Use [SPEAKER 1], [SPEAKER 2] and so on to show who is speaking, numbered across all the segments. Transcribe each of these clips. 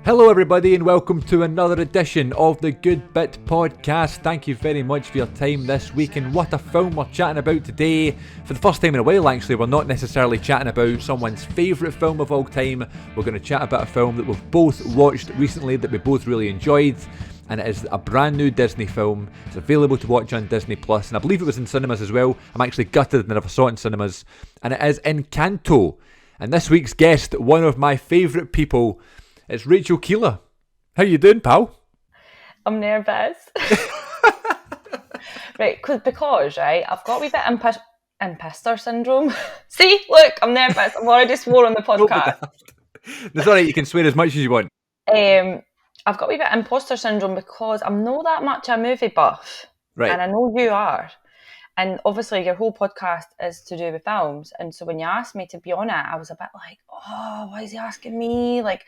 [SPEAKER 1] Hello everybody and welcome to another edition of the Good Bit Podcast. Thank you very much for your time this week, and what a film we're chatting about today. For the first time in a while actually, we're not necessarily chatting about someone's favourite film of all time. We're going to chat about a film that we've both watched recently that we both really enjoyed, and it is a brand new Disney film. It's available to watch on Disney Plus, and I believe it was in cinemas as well. I'm actually gutted that I never saw it in cinemas, and it is Encanto. And this week's guest, one of my favourite people, it's Rachael Keiller. How you doing, pal?
[SPEAKER 2] I'm nervous. Right, because I've got a wee bit imposter syndrome. See, look, I'm nervous. I've already swore on the podcast.
[SPEAKER 1] It's alright, you can swear as much as you want.
[SPEAKER 2] I've got a wee bit imposter syndrome because I'm not that much a movie buff.
[SPEAKER 1] Right.
[SPEAKER 2] And I know you are. And obviously your whole podcast is to do with films. And so when you asked me to be on it, I was a bit like, oh, why is he asking me? Like,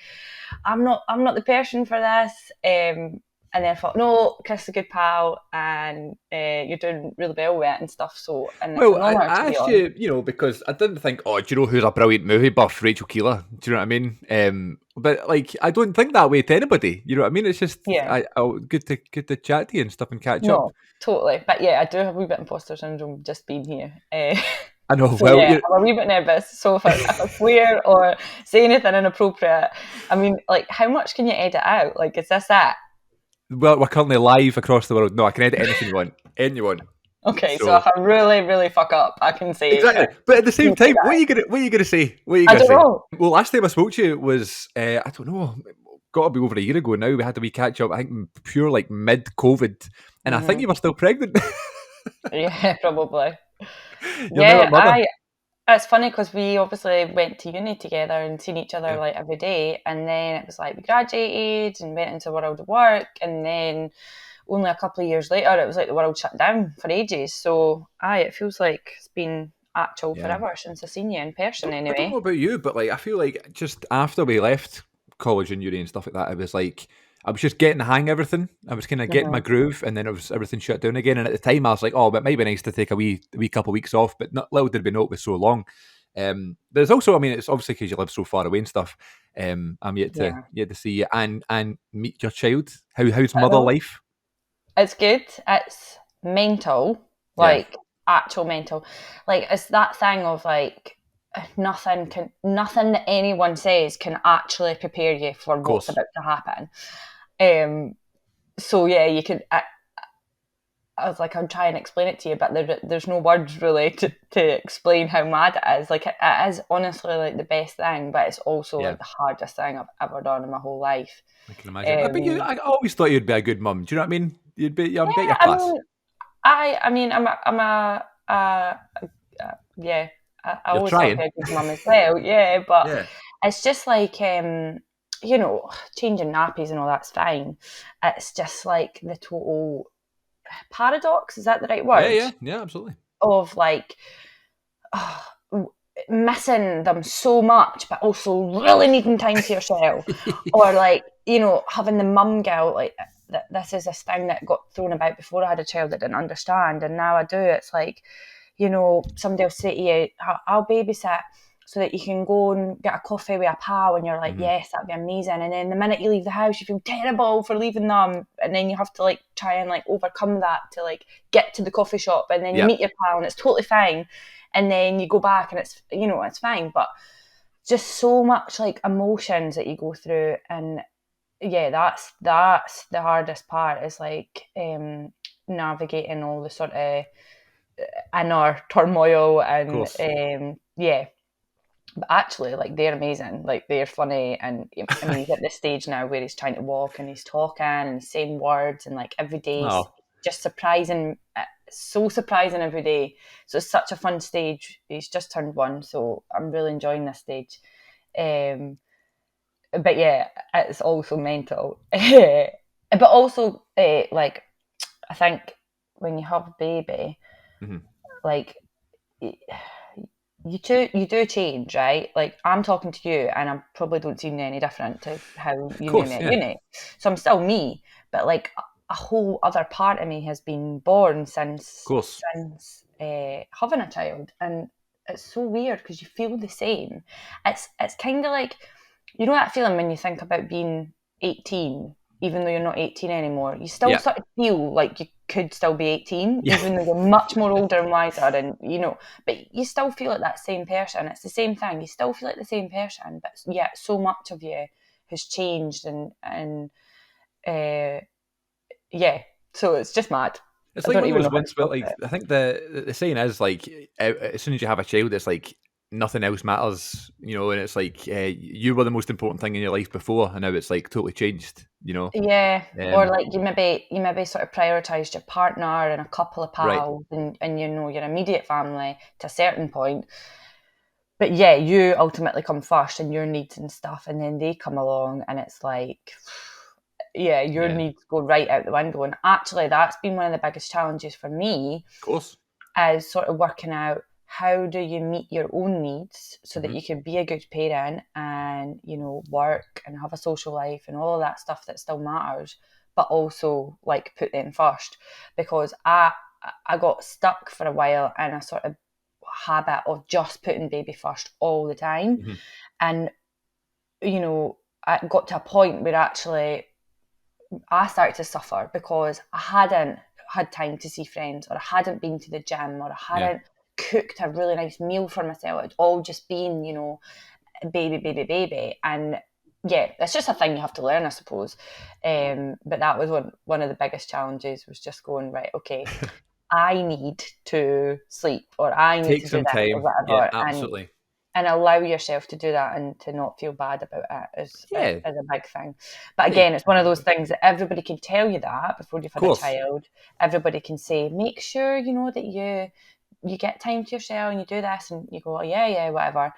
[SPEAKER 2] I'm not the person for this. And then I thought, no, Chris is a good pal and you're doing really well with it and stuff. So, and
[SPEAKER 1] well, I asked you, because I didn't think, oh, do you know who's a brilliant movie buff? Rachael Keiller. Do you know what I mean? But like, I don't think that way to anybody. You know what I mean? It's just good to chat to you and stuff and catch up.
[SPEAKER 2] Totally. But yeah, I do have a wee bit imposter syndrome just being here.
[SPEAKER 1] I know.
[SPEAKER 2] So well, yeah, I'm a wee bit nervous. So if I swear or say anything inappropriate, I mean, like, how much can you edit out? Like, is this it?
[SPEAKER 1] Well, we're currently live across the world. No, I can edit anything you want. Anyone.
[SPEAKER 2] Okay, so if I really, really fuck up, I can say
[SPEAKER 1] exactly. But at the same time, what are you gonna say?
[SPEAKER 2] I don't know.
[SPEAKER 1] Well, last time I spoke to you was I don't know. Got to be over a year ago now. We had a wee catch up. I think pure like mid-COVID, and I think you were still pregnant.
[SPEAKER 2] Yeah, probably. Yeah, it's funny because we obviously went to uni together and seen each other like every day, and then it was like we graduated and went into the world of work, and then only a couple of years later it was like the world shut down for ages. So it feels like it's been actual forever since I seen you in person. Anyway,
[SPEAKER 1] I don't know about you, but like I feel like just after we left college and uni and stuff like that, it was like I was just getting the hang of everything. I was kind of getting my groove, and then it was everything shut down again. And at the time, I was like, "Oh, but it might be nice to take a wee couple of weeks off." But little did we know it was so long. There's also, I mean, it's obviously because you live so far away and stuff. I'm yet to see you and meet your child. How's mother life?
[SPEAKER 2] It's good. It's mental, like actual mental. Like it's that thing of like. Nothing that anyone says can actually prepare you for what's about to happen. So yeah, you could. I was like, I'll try and explain it to you, but there's no words really to explain how mad it is. Like it is honestly like the best thing, but it's also like the hardest thing I've ever done in my whole life.
[SPEAKER 1] I can imagine. I always thought you'd be a good mum. Do you know what I mean? You'd be your class.
[SPEAKER 2] I mean, I'm I always thought I'd be a good mum as well, but it's just like, changing nappies and all that's fine. It's just like the total paradox, is that the right word?
[SPEAKER 1] Yeah, absolutely.
[SPEAKER 2] Of like, missing them so much, but also really needing time to yourself. Or like, having the mum guilt, like, this is this thing that got thrown about before I had a child that didn't understand, and now I do. It's like, somebody will say to you, I'll babysit so that you can go and get a coffee with a pal, and you're like, yes, that'd be amazing. And then the minute you leave the house, you feel terrible for leaving them, and then you have to like try and like overcome that to like get to the coffee shop, and then you meet your pal and it's totally fine, and then you go back and it's it's fine, but just so much like emotions that you go through. And that's the hardest part, is like navigating all the sort of inner turmoil. And but actually, like, they're amazing, like they're funny, and I mean he's at this stage now where he's trying to walk and he's talking and he's saying words, and like every day just surprising, so surprising every day. So it's such a fun stage. He's just turned 1, so I'm really enjoying this stage. But yeah, it's also mental. But also like, I think when you have a baby, like you do change, right? Like, I'm talking to you and I probably don't seem any different to how you knew me at uni. So I'm still me, but like a whole other part of me has been born since having a child, and it's so weird because you feel the same. It's kind of like, you know that feeling when you think about being 18, even though you're not 18 anymore, you still
[SPEAKER 1] Yeah.
[SPEAKER 2] sort of feel like you could still be 18,
[SPEAKER 1] Yeah.
[SPEAKER 2] even though you're much more older and wiser, and but you still feel like that same person. It's the same thing. You still feel like the same person, but yet so much of you has changed, and yeah. So it's just mad.
[SPEAKER 1] It's
[SPEAKER 2] I
[SPEAKER 1] like
[SPEAKER 2] don't
[SPEAKER 1] one of
[SPEAKER 2] even
[SPEAKER 1] those
[SPEAKER 2] know how to
[SPEAKER 1] ones where,
[SPEAKER 2] stop
[SPEAKER 1] like,
[SPEAKER 2] it.
[SPEAKER 1] I think the saying is, like, as soon as you have a child, it's like nothing else matters, and it's like you were the most important thing in your life before, and now it's like totally changed.
[SPEAKER 2] Yeah, or
[SPEAKER 1] Um,
[SPEAKER 2] like you maybe sort of prioritised your partner and a couple of
[SPEAKER 1] right.
[SPEAKER 2] pals and your immediate family to a certain point. But yeah, you ultimately come first and your needs and stuff, and then they come along and it's like, yeah, your
[SPEAKER 1] Yeah. Of
[SPEAKER 2] needs go right out the window. And actually, that's been one of the biggest challenges for me,
[SPEAKER 1] course.
[SPEAKER 2] is sort of working out how do you meet your own needs so that
[SPEAKER 1] Hmm.
[SPEAKER 2] you can be a good parent and work and have a social life and all of that stuff that still matters, but also like put them first. Because I got stuck for a while in a sort of habit of just putting baby first all the time,
[SPEAKER 1] Hmm.
[SPEAKER 2] and I got to a point where actually I started to suffer because I hadn't had time to see friends, or I hadn't been to the gym, or I
[SPEAKER 1] Yeah.
[SPEAKER 2] hadn't cooked a really nice meal for myself. It'd all just been, baby, baby, baby. And yeah, it's just a thing you have to learn, I suppose. But that was one of the biggest challenges, was just going, right, okay, I need to sleep, or I need
[SPEAKER 1] Take
[SPEAKER 2] to do
[SPEAKER 1] some
[SPEAKER 2] this or
[SPEAKER 1] time. Yeah,
[SPEAKER 2] whatever.
[SPEAKER 1] absolutely.
[SPEAKER 2] And allow yourself to do that and to not feel bad about it
[SPEAKER 1] Yeah.
[SPEAKER 2] is a big thing. But
[SPEAKER 1] Yeah.
[SPEAKER 2] again, it's one of those things that everybody can tell you that before you've
[SPEAKER 1] Of
[SPEAKER 2] had a
[SPEAKER 1] course.
[SPEAKER 2] child. Everybody can say, make sure that you get time to yourself and you do this, and you go, oh, yeah, whatever.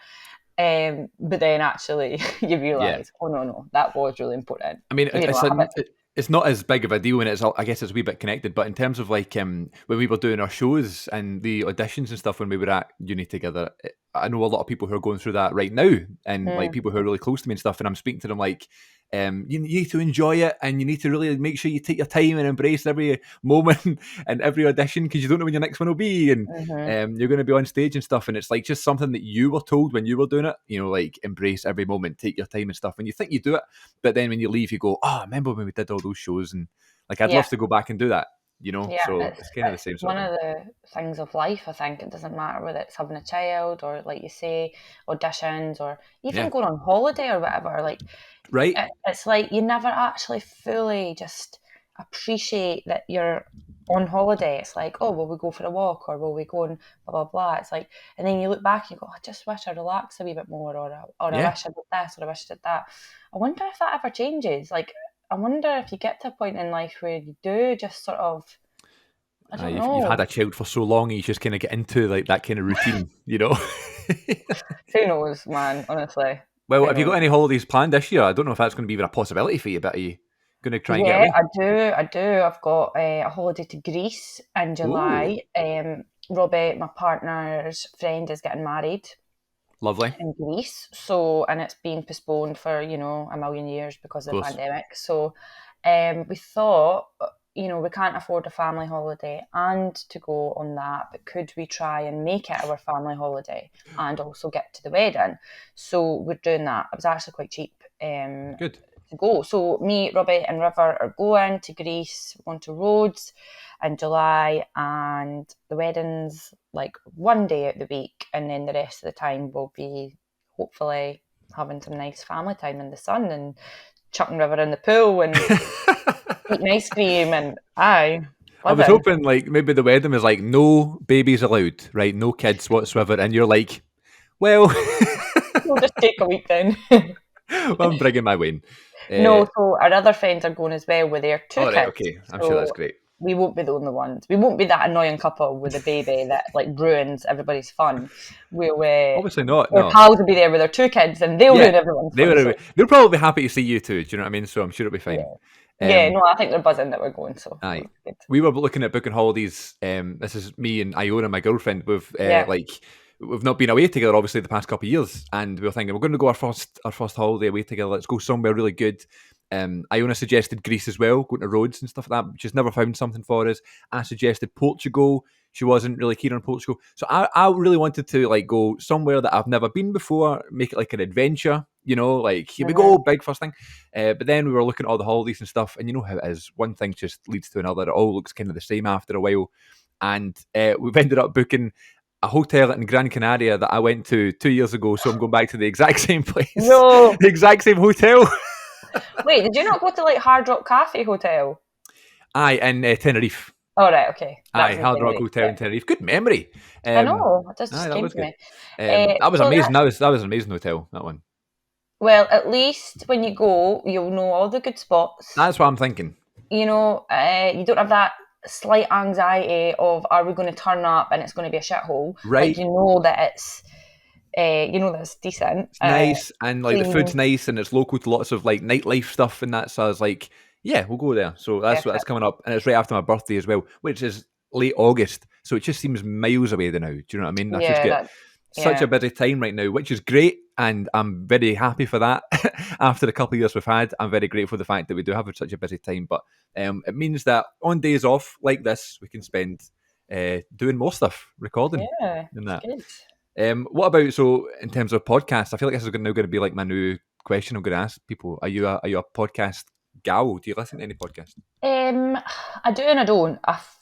[SPEAKER 2] But then actually you
[SPEAKER 1] Yeah.
[SPEAKER 2] realise, oh no, that was really important.
[SPEAKER 1] I mean,
[SPEAKER 2] I have it.
[SPEAKER 1] it's not as big of a deal, and I guess it's a wee bit connected. But in terms of like when we were doing our shows and the auditions and stuff when we were at uni together, I know a lot of people who are going through that right now, and like
[SPEAKER 2] Mm,
[SPEAKER 1] people who are really close to me and stuff. And I'm speaking to them like, you need to enjoy it, and you need to really make sure you take your time and embrace every moment and every audition, because you don't know when your next one will be, and
[SPEAKER 2] mhm.
[SPEAKER 1] you're going to be on stage and stuff. And it's like just something that you were told when you were doing it, like embrace every moment, take your time and stuff. And you think you do it, but then when you leave, you go, "Oh, I remember when we did all those shows," and like I'd
[SPEAKER 2] Yeah.
[SPEAKER 1] love to go back and do that.
[SPEAKER 2] Yeah,
[SPEAKER 1] So
[SPEAKER 2] it's
[SPEAKER 1] it's kind of the
[SPEAKER 2] it's
[SPEAKER 1] same sort
[SPEAKER 2] one
[SPEAKER 1] of thing,
[SPEAKER 2] of the things of life. I think it doesn't matter whether it's having a child, or, like you say, auditions, or even
[SPEAKER 1] yeah.
[SPEAKER 2] going on holiday or whatever. Like
[SPEAKER 1] Right?
[SPEAKER 2] it's like you never actually fully just appreciate that you're on holiday. It's like, oh, will we go for a walk, or will we go and blah blah blah. It's like, and then you look back and you go, I just wish I relaxed a wee bit more, or I
[SPEAKER 1] Yeah.
[SPEAKER 2] wish I did this, or I wish I did that. I wonder if that ever changes. Like, I wonder if you get to a point in life where you do just sort of, I don't
[SPEAKER 1] You've had
[SPEAKER 2] know.
[SPEAKER 1] a child for so long, and you just kind of get into like that kind of routine.
[SPEAKER 2] Who knows, man? Honestly,
[SPEAKER 1] Well,
[SPEAKER 2] who
[SPEAKER 1] have you got
[SPEAKER 2] knows?
[SPEAKER 1] any holidays planned this year? I don't know if that's going to be even a possibility for you, but are you going to try and get
[SPEAKER 2] Yeah,
[SPEAKER 1] away?
[SPEAKER 2] I do. I do. I've got a holiday to Greece in
[SPEAKER 1] Oh,
[SPEAKER 2] July. Robbie, my partner's friend, is getting married
[SPEAKER 1] lovely.
[SPEAKER 2] in Greece. So, and it's been postponed for, a million years because
[SPEAKER 1] Of
[SPEAKER 2] of the
[SPEAKER 1] course.
[SPEAKER 2] pandemic. So, we thought, we can't afford a family holiday and to go on that, but could we try and make it our family holiday and also get to the wedding? So we're doing that. It was actually quite cheap.
[SPEAKER 1] Good.
[SPEAKER 2] To go. So me, Robbie, and River are going to Greece, we're going to Rhodes in July, and the wedding's like one day out the week, and then the rest of the time we'll be hopefully having some nice family time in the sun and chucking River in the pool and eating ice cream and
[SPEAKER 1] I was
[SPEAKER 2] living.
[SPEAKER 1] hoping like maybe the wedding was like no babies allowed, right? No kids whatsoever, and you're like, well,
[SPEAKER 2] We'll just take a week then.
[SPEAKER 1] I'm bringing my win.
[SPEAKER 2] No, so our other friends are going as well with their two
[SPEAKER 1] All right,
[SPEAKER 2] kids.
[SPEAKER 1] okay. I'm sure that's
[SPEAKER 2] So
[SPEAKER 1] great.
[SPEAKER 2] we won't be the only ones. We won't be that annoying couple with a baby that like ruins everybody's fun. We'll
[SPEAKER 1] Obviously not.
[SPEAKER 2] our
[SPEAKER 1] No.
[SPEAKER 2] pals will be there with their two kids, and they'll
[SPEAKER 1] Yeah,
[SPEAKER 2] ruin everyone's
[SPEAKER 1] they
[SPEAKER 2] fun.
[SPEAKER 1] were.
[SPEAKER 2] So
[SPEAKER 1] They'll probably be happy to see you too. Do you know what I mean? So I'm sure it'll be fine.
[SPEAKER 2] yeah, yeah.
[SPEAKER 1] Um,
[SPEAKER 2] No, I think they're buzzing that we're going. So
[SPEAKER 1] aye.
[SPEAKER 2] that's good.
[SPEAKER 1] We were looking at booking holidays. This is me and Iona, my girlfriend.
[SPEAKER 2] Yeah,
[SPEAKER 1] We've not been away together, obviously, the past couple of years, and we were thinking we're going to go our first holiday away together. Let's go somewhere really good. Iona suggested Greece as well, going to Rhodes and stuff like that. She's never found something for us. I suggested Portugal. She wasn't really keen on Portugal, so I really wanted to like go somewhere that I've never been before, make it like an adventure, you know, like, here we go, big first thing. But then we were looking at all the holidays and stuff, and you know how it is. One thing just leads to another. It all looks kind of the same after a while. And we've ended up booking a hotel in Gran Canaria that I went to 2 years ago, so I'm going back to the exact same place.
[SPEAKER 2] No.
[SPEAKER 1] The exact same hotel.
[SPEAKER 2] Wait, did you not go to like Hard Rock Cafe Hotel?
[SPEAKER 1] Aye, in Tenerife.
[SPEAKER 2] Oh, right, okay.
[SPEAKER 1] Aye,
[SPEAKER 2] That's in
[SPEAKER 1] Hard Rock
[SPEAKER 2] Tenerife,
[SPEAKER 1] Hotel
[SPEAKER 2] yeah.
[SPEAKER 1] in Tenerife. Good memory.
[SPEAKER 2] I know, it
[SPEAKER 1] Aye,
[SPEAKER 2] just
[SPEAKER 1] that
[SPEAKER 2] came
[SPEAKER 1] was
[SPEAKER 2] to
[SPEAKER 1] good.
[SPEAKER 2] me.
[SPEAKER 1] That was
[SPEAKER 2] So
[SPEAKER 1] amazing. That was an amazing hotel, that one.
[SPEAKER 2] well, at least when you go, you'll know all the good spots.
[SPEAKER 1] That's what I'm thinking.
[SPEAKER 2] You know, you don't have that slight anxiety of, are we going to turn up and it's going to be a shithole?
[SPEAKER 1] Right.
[SPEAKER 2] Like, you know that it's decent.
[SPEAKER 1] It's nice, and like the
[SPEAKER 2] Clean.
[SPEAKER 1] food's nice, and it's local to lots of like nightlife stuff and that. So I was like, yeah, we'll go there. So that's
[SPEAKER 2] Perfect.
[SPEAKER 1] coming up, and it's right after my birthday as well, which is late August. So it just seems miles away now. Do you know what I mean? I just get such a busy time right now, which is great, and I'm very happy for that. After the couple of years we've had, I'm very grateful for the fact that we do have such a busy time. But it means that on days off like this, we can spend doing more stuff, recording, and that.
[SPEAKER 2] Good.
[SPEAKER 1] What about, so in terms of podcasts? I feel like this is now going to be like my new question I'm going to ask people. Are you a podcast gal? Do you listen to any podcast?
[SPEAKER 2] I do and I don't.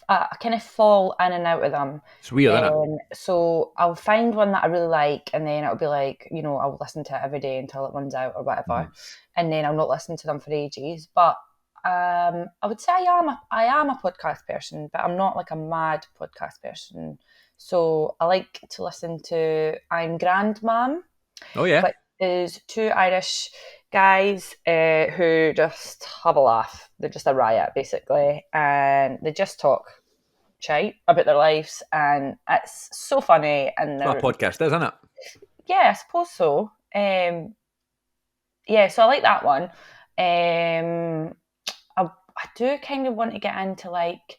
[SPEAKER 2] I kind of fall in and out of them.
[SPEAKER 1] It's weird, isn't it?
[SPEAKER 2] So I'll find one that I really like, and then it'll be like, you know, I'll listen to it every day until it runs out or whatever, and then I'll not listen to them for ages. But I would say I am a podcast person, but I'm not like a mad podcast person. So I like to listen to I'm Grandmam.
[SPEAKER 1] Oh yeah.
[SPEAKER 2] Which is two Irish guys who just have a laugh. They're just a riot, basically, and they just talk shite about their lives, and it's so funny. And
[SPEAKER 1] It's what a podcast is, isn't it?
[SPEAKER 2] Yeah, I suppose so. Yeah, so I like that one. I do kind of want to get into like,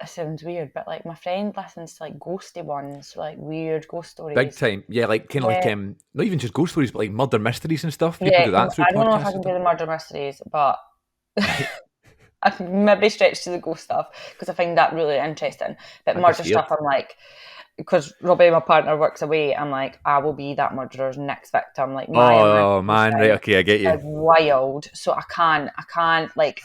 [SPEAKER 2] it sounds weird, but like my friend listens to like ghosty ones, like weird ghost stories.
[SPEAKER 1] Big time. Yeah, like kind of like not even just ghost stories, but like murder mysteries and stuff. People do that through podcasts.
[SPEAKER 2] I don't know if I can do the murder mysteries, but I've maybe stretched to the ghost stuff because I find that really interesting. But murder stuff, I'm like, because Robbie, my partner, works away, I'm like, I will be that murderer's next victim. Like,
[SPEAKER 1] oh man, right, okay, I get you.
[SPEAKER 2] It's wild, so I can't like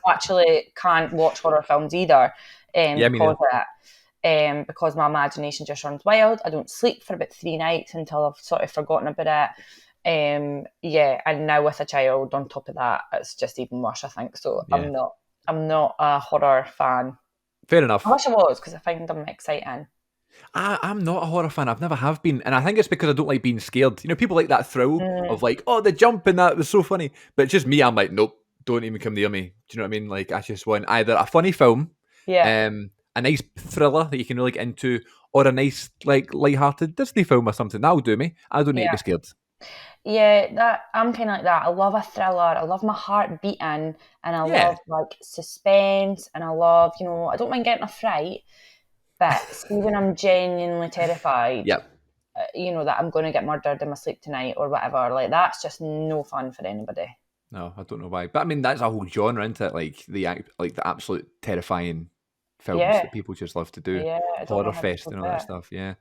[SPEAKER 2] actually can't watch horror films either. Because my imagination just runs wild. I don't sleep for about 3 nights until I've sort of forgotten about it. And now with a child on top of that, it's just even worse, I think. So yeah. I'm not a horror fan.
[SPEAKER 1] Fair enough.
[SPEAKER 2] I wish I was, because I find them exciting.
[SPEAKER 1] I'm not a horror fan. I've never have been, and I think it's because I don't like being scared. You know, people like that thrill of like, oh, the jump and that was so funny. But it's just me. I'm like, nope, don't even come near me. Do you know what I mean? Like, I just want either a funny film, a nice thriller that you can really get into, or a nice like light-hearted Disney film or something. That'll do me. I don't need to be scared.
[SPEAKER 2] Yeah, that I'm kind of like that. I love a thriller. I love my heart beating, and I love like suspense, and I love, you know, I don't mind getting a fright, but see when I'm genuinely terrified, you know, that I'm going to get murdered in my sleep tonight or whatever, like that's just no fun for anybody.
[SPEAKER 1] No, I don't know why, but I mean that's a whole genre, isn't it? Like the absolute terrifying films that people just love to do, horror fest and all that stuff. Yeah.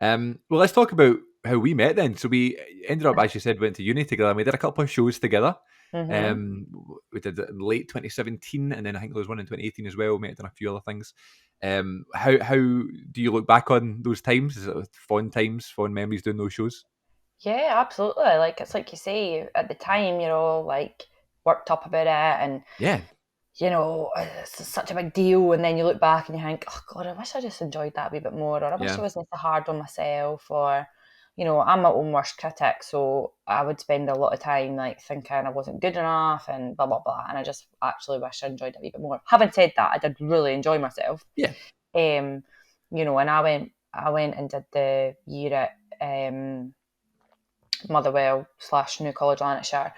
[SPEAKER 1] Well, let's talk about how we met then. So we ended up, as you said, went to uni together, and we did a couple of shows together. We did it in late 2017, and then I think there was one in 2018 as well. We might have done a few other things. How do you look back on those times? Is it fond memories doing those shows?
[SPEAKER 2] Yeah, absolutely. Like, it's like you say, at the time you're all like worked up about it, and you know, it's such a big deal, and then you look back and you think, oh God, I wish I just enjoyed that a wee bit more, or I wish I wasn't so hard on myself, or, you know, I'm my own worst critic, so I would spend a lot of time like thinking I wasn't good enough and blah, blah, blah, and I just actually wish I enjoyed it a wee bit more. Having said that, I did really enjoy myself.
[SPEAKER 1] Yeah.
[SPEAKER 2] You know, and I went and did the year at Motherwell / New College Lanarkshire,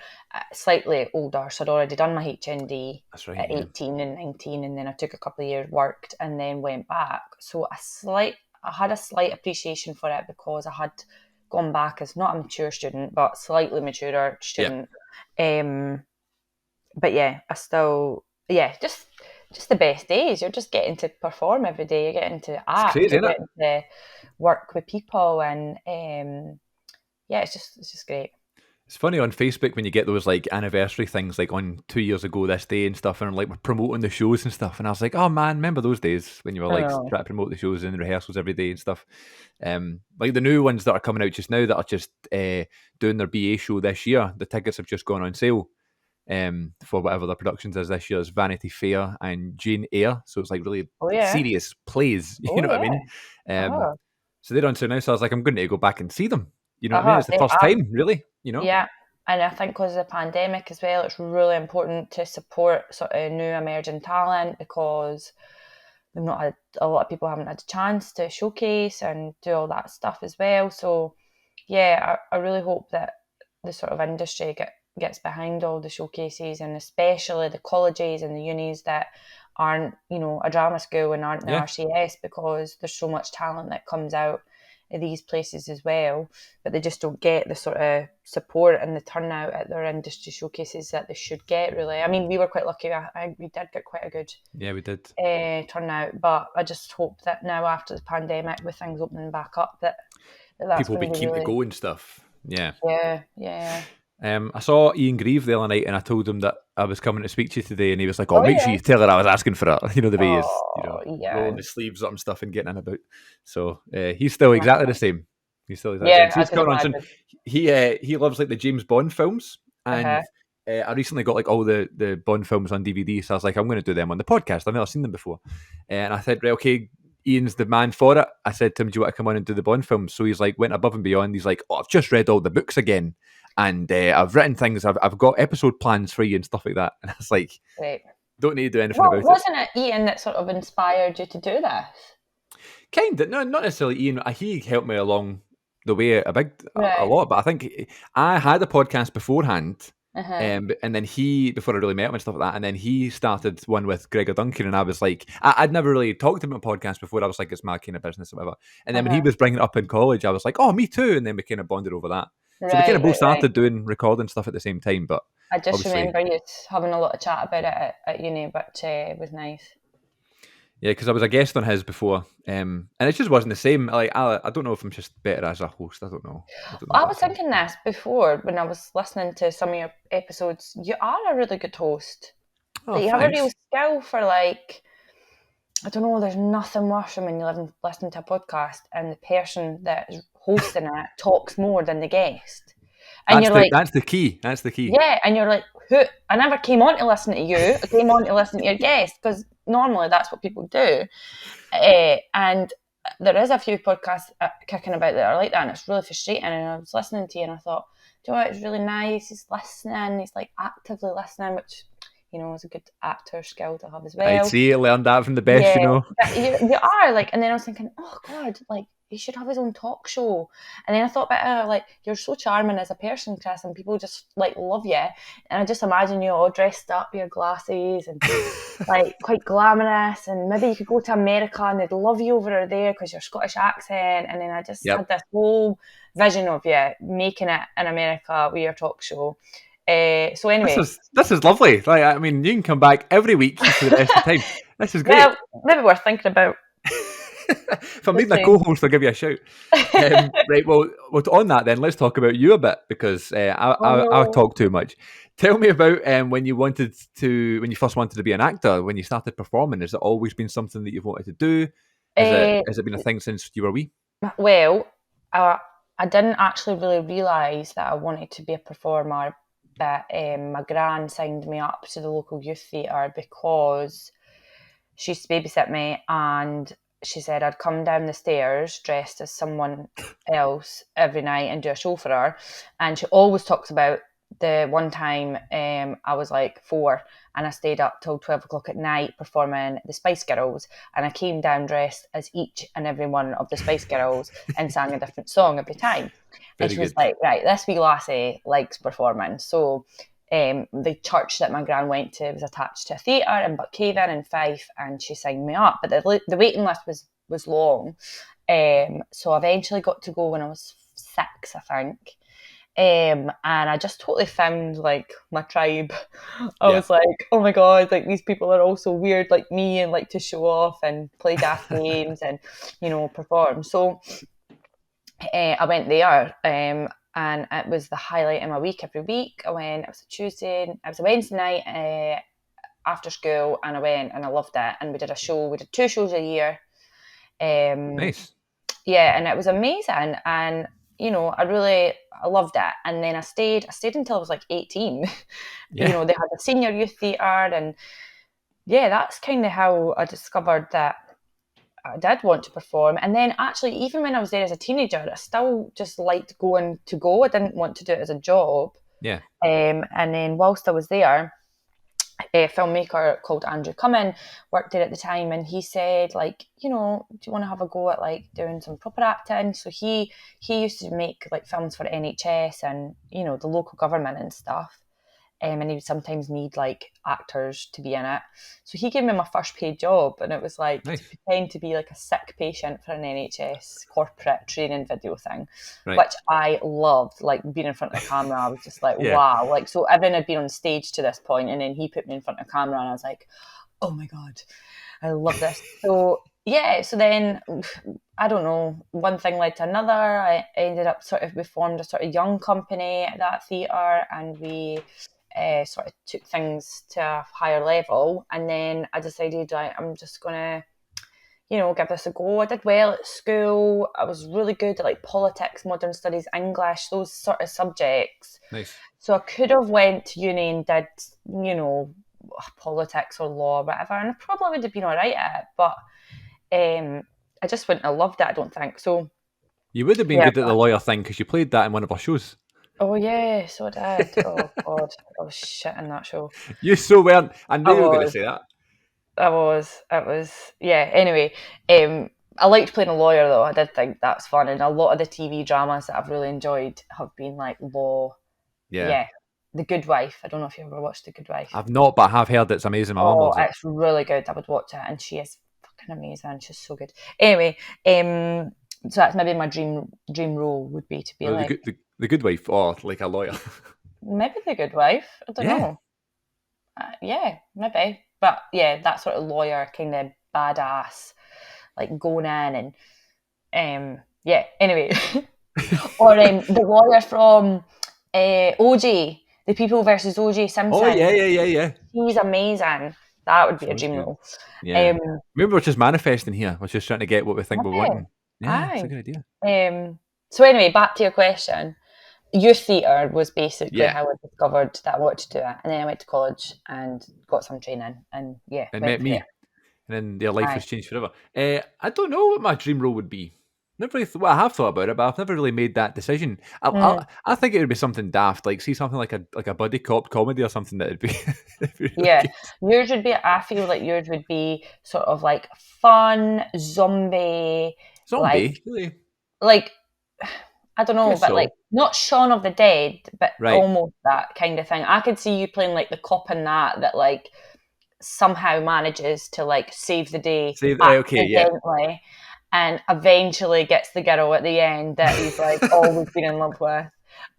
[SPEAKER 2] slightly older, so I'd already done my HND at 18 and 19, and then I took a couple of years, worked, and then went back. So I had a slight appreciation for it because I had gone back as not a mature student, but slightly maturer student. But yeah, I still, just the best days. You're just getting to perform every day. You're getting to act.
[SPEAKER 1] It's crazy,
[SPEAKER 2] you're getting to work with people, and it's just great.
[SPEAKER 1] It's funny on Facebook when you get those like anniversary things, like on 2 years ago this day and stuff, and like we're promoting the shows and stuff. And I was like, oh man, remember those days when you were
[SPEAKER 2] I
[SPEAKER 1] like
[SPEAKER 2] know.
[SPEAKER 1] trying to promote the shows and the rehearsals every day and stuff. Like the new ones that are coming out just now that are just doing their BA show this year. The tickets have just gone on sale for whatever their productions is this year. It's Vanity Fair and Jane Eyre, so it's like really
[SPEAKER 2] Oh yeah.
[SPEAKER 1] serious plays. You
[SPEAKER 2] Oh
[SPEAKER 1] know what I
[SPEAKER 2] yeah.
[SPEAKER 1] mean? Um,
[SPEAKER 2] Uh-huh.
[SPEAKER 1] so they're on sale now. So I was like, I'm going to go back and see them. You know what I mean?
[SPEAKER 2] Uh-huh.
[SPEAKER 1] It's the first time, really. You know.
[SPEAKER 2] Yeah. And I think because of the pandemic as well, it's really important to support sort of new emerging talent because we've not had a lot of people haven't had a chance to showcase and do all that stuff as well. So yeah, I really hope that the sort of industry gets behind all the showcases and especially the colleges and the unis that aren't, a drama school and aren't the
[SPEAKER 1] Yeah.
[SPEAKER 2] RCS because there's so much talent that comes out of these places as well, but they just don't get the sort of support and the turnout at their industry showcases that they should get, really. I mean, we were quite lucky. We did get quite a good
[SPEAKER 1] Yeah, we did.
[SPEAKER 2] turnout, but I just hope that now after the pandemic, with things opening back up, that's
[SPEAKER 1] People will
[SPEAKER 2] going
[SPEAKER 1] be
[SPEAKER 2] to be
[SPEAKER 1] keen to
[SPEAKER 2] really,
[SPEAKER 1] go and stuff. Yeah.
[SPEAKER 2] yeah.
[SPEAKER 1] I saw Ian Grieve the other night, and I told him that I was coming to speak to you today, and he was like, "Oh,
[SPEAKER 2] Oh
[SPEAKER 1] make sure
[SPEAKER 2] yeah.
[SPEAKER 1] you tell her I was asking for her." You know the way he is,
[SPEAKER 2] Oh
[SPEAKER 1] rolling
[SPEAKER 2] yeah.
[SPEAKER 1] his sleeves up and stuff and getting in about. So he's still exactly the same. He's still exactly the same.
[SPEAKER 2] Yeah,
[SPEAKER 1] So
[SPEAKER 2] I
[SPEAKER 1] he's
[SPEAKER 2] could
[SPEAKER 1] coming on soon.
[SPEAKER 2] imagine.
[SPEAKER 1] He loves like the James Bond films, and
[SPEAKER 2] Uh-huh.
[SPEAKER 1] I recently got like all the Bond films on DVD. So I was like, I'm going to do them on the podcast. I've never seen them before, and I said, right, okay. Ian's the man for it. I said to him, do you want to come on and do the Bond films? So he's like, went above and beyond. He's like, oh, I've just read all the books again. And I've written things. I've got episode plans for you and stuff like that. And I was like,
[SPEAKER 2] Great.
[SPEAKER 1] don't need to do anything
[SPEAKER 2] Well,
[SPEAKER 1] about it.
[SPEAKER 2] wasn't it Ian that sort of inspired you to do this?
[SPEAKER 1] Kind of, no, not necessarily Ian. He helped me along the way a
[SPEAKER 2] Right.
[SPEAKER 1] lot. But I think I had a podcast beforehand,
[SPEAKER 2] Uh-huh.
[SPEAKER 1] and then before I really met him and stuff like that, and then he started one with Gregor Duncan, and I was like, I'd never really talked to him on podcast before. I was like, it's my kind of business or whatever. And then when he
[SPEAKER 2] Uh-huh.
[SPEAKER 1] was bringing it up in college, I was like, oh, me too. And then we kind of bonded over that. So we kind of
[SPEAKER 2] Right,
[SPEAKER 1] both
[SPEAKER 2] right, right.
[SPEAKER 1] started doing recording stuff at the same time, but
[SPEAKER 2] I just
[SPEAKER 1] obviously.
[SPEAKER 2] remember you having a lot of chat about it at uni, but it was nice.
[SPEAKER 1] Yeah, because I was a guest on his before, and it just wasn't the same. Like I don't know if I'm just better as a host. I don't know. I don't know
[SPEAKER 2] Well,
[SPEAKER 1] if
[SPEAKER 2] I was
[SPEAKER 1] that's it.
[SPEAKER 2] thinking this before when I was listening to some of your episodes. You are a really good host.
[SPEAKER 1] Oh,
[SPEAKER 2] Like, you have a real
[SPEAKER 1] thanks.
[SPEAKER 2] skill for like, I don't know, there's nothing worse than when you listen to a podcast and the person that is hosting it talks more than the guest. And
[SPEAKER 1] That's
[SPEAKER 2] you're
[SPEAKER 1] the
[SPEAKER 2] like,
[SPEAKER 1] that's the key. That's the key.
[SPEAKER 2] yeah, and you're like, who? I never came on to listen to you. I came on to listen to your guest because normally that's what people do. And there is a few podcasts kicking about that are like that, and it's really frustrating. And I was listening to you, and I thought, do you know what? It's really nice. He's listening. He's like actively listening, which is a good actor skill to have as
[SPEAKER 1] I'd
[SPEAKER 2] well.
[SPEAKER 1] say I learned that from the best.
[SPEAKER 2] Yeah, but you are like, and then I was thinking, oh God, like he should have his own talk show. And then I thought about like you're so charming as a person, Chris, and people just like love you. And I just imagine you all dressed up, your glasses, and like quite glamorous. And maybe you could go to America and they'd love you over there because your Scottish accent. And then I just
[SPEAKER 1] Yep.
[SPEAKER 2] had this whole vision of you making it in America with your talk show. So anyway,
[SPEAKER 1] This is lovely. Like I mean, you can come back every week for the rest of the time. This is great.
[SPEAKER 2] well, maybe we're thinking about.
[SPEAKER 1] If I'm needing a co-host, I'll give you a shout. Right. Well, on that then, let's talk about you a bit because
[SPEAKER 2] Oh
[SPEAKER 1] I
[SPEAKER 2] no.
[SPEAKER 1] talk too much. Tell me about when you first wanted to be an actor, when you started performing. Has it always been something that you've wanted to do?
[SPEAKER 2] Uh,
[SPEAKER 1] Has it been a thing since you were wee?
[SPEAKER 2] well, I didn't actually really realise that I wanted to be a performer, but my gran signed me up to the local youth theatre because she used to babysit me, and she said I'd come down the stairs dressed as someone else every night and do a show for her. And she always talks about the one time I was like 4 and I stayed up till 12 o'clock at night performing the Spice Girls, and I came down dressed as each and every one of the Spice Girls and sang a different song every time. And
[SPEAKER 1] Very
[SPEAKER 2] she was
[SPEAKER 1] good.
[SPEAKER 2] like, right, this wee lassie likes performing. So the church that my gran went to was attached to a theatre in Buckhaven in Fife, and she signed me up. But the waiting list was long. So I eventually got to go when I was 6, I think. And I just totally found like my tribe. I
[SPEAKER 1] Yeah.
[SPEAKER 2] was like, oh my God, like these people are all so weird like me and like to show off and play daft games and, perform. So I went there and and it was the highlight of my week every week. I went, it was a Tuesday, it was a Wednesday night after school, and I went and I loved it. And we did 2 shows a year.
[SPEAKER 1] Nice.
[SPEAKER 2] Yeah, and it was amazing. And, I loved it. And then I stayed until I was like 18.
[SPEAKER 1] Yeah.
[SPEAKER 2] They had a senior youth theatre, and yeah, that's kind of how I discovered that I did want to perform. And then actually, even when I was there as a teenager, I still just liked going to go. I didn't want to do it as a job.
[SPEAKER 1] Yeah.
[SPEAKER 2] And then whilst I was there, a filmmaker called Andrew Cummin worked there at the time, and he said, like, do you want to have a go at like doing some proper acting? So he used to make like films for NHS and the local government and stuff. And he would sometimes need like actors to be in it. So he gave me my first paid job, and it was like
[SPEAKER 1] Nice.
[SPEAKER 2] to pretend to be like a sick patient for an NHS corporate training video thing,
[SPEAKER 1] Right.
[SPEAKER 2] which I loved. Like being in front of the camera, I was just like,
[SPEAKER 1] Yeah.
[SPEAKER 2] wow. Like, so everyone had been on stage to this point, and then he put me in front of the camera, and I was like, oh my God, I love this. So yeah, so then I don't know, one thing led to another. I ended up we formed a sort of young company at that theatre, and we sort of took things to a higher level. And then I decided, I'm just gonna give this a go. I did well at school. I was really good at like politics, modern studies, English, those sort of subjects.
[SPEAKER 1] Nice.
[SPEAKER 2] So I could have went to uni and did politics or law or whatever, and I probably would have been all right at it, but I just wouldn't have loved it, I don't think. So
[SPEAKER 1] You would have been
[SPEAKER 2] yeah.
[SPEAKER 1] good at the lawyer thing because you played that in one of our shows.
[SPEAKER 2] Oh yeah, so I did. Oh God, I was shit in that show.
[SPEAKER 1] You so weren't. I knew you were going to say that.
[SPEAKER 2] It was, yeah. Anyway, I liked playing a lawyer though. I did think that's fun, and a lot of the TV dramas that I've really enjoyed have been like law.
[SPEAKER 1] Yeah.
[SPEAKER 2] The Good Wife. I don't know if you ever watched The Good Wife.
[SPEAKER 1] I've not, but I have heard it's amazing. My mum loves it.
[SPEAKER 2] It's really good. I would watch it, and she is fucking amazing. She's so good. Anyway, so that's maybe my dream role would be to be like
[SPEAKER 1] the Good Wife, or like a lawyer.
[SPEAKER 2] maybe The Good Wife. I don't know. Yeah, maybe. But yeah, that sort of lawyer kind of badass, like going in and yeah. Anyway, or the lawyer from OJ, The People versus OJ Simpson.
[SPEAKER 1] Oh yeah.
[SPEAKER 2] He's amazing. That would be a
[SPEAKER 1] Sounds
[SPEAKER 2] dream
[SPEAKER 1] good.
[SPEAKER 2] role.
[SPEAKER 1] Yeah. Maybe we're just manifesting here. We're just trying to get what we think we're wanting. Yeah, it's a good
[SPEAKER 2] idea. So anyway, back to your question. Youth theatre was basically how I discovered that I wanted to do it, and then I went to college and got some training, and
[SPEAKER 1] and met me, and then their life has changed forever. I don't know what my dream role would be. Never really I have thought about it, but I've never really made that decision. I think it would be something daft, like see something like a buddy cop comedy or something that would be. Really good.
[SPEAKER 2] Yours would be. I feel like yours would be sort of like fun zombie,
[SPEAKER 1] really?
[SPEAKER 2] Like I don't know, but like not Shaun of the Dead, but almost that kind of thing. I could see you playing like the cop in that like somehow manages to like save the day accidentally, and eventually gets the girl at the end that he's like always been in love with,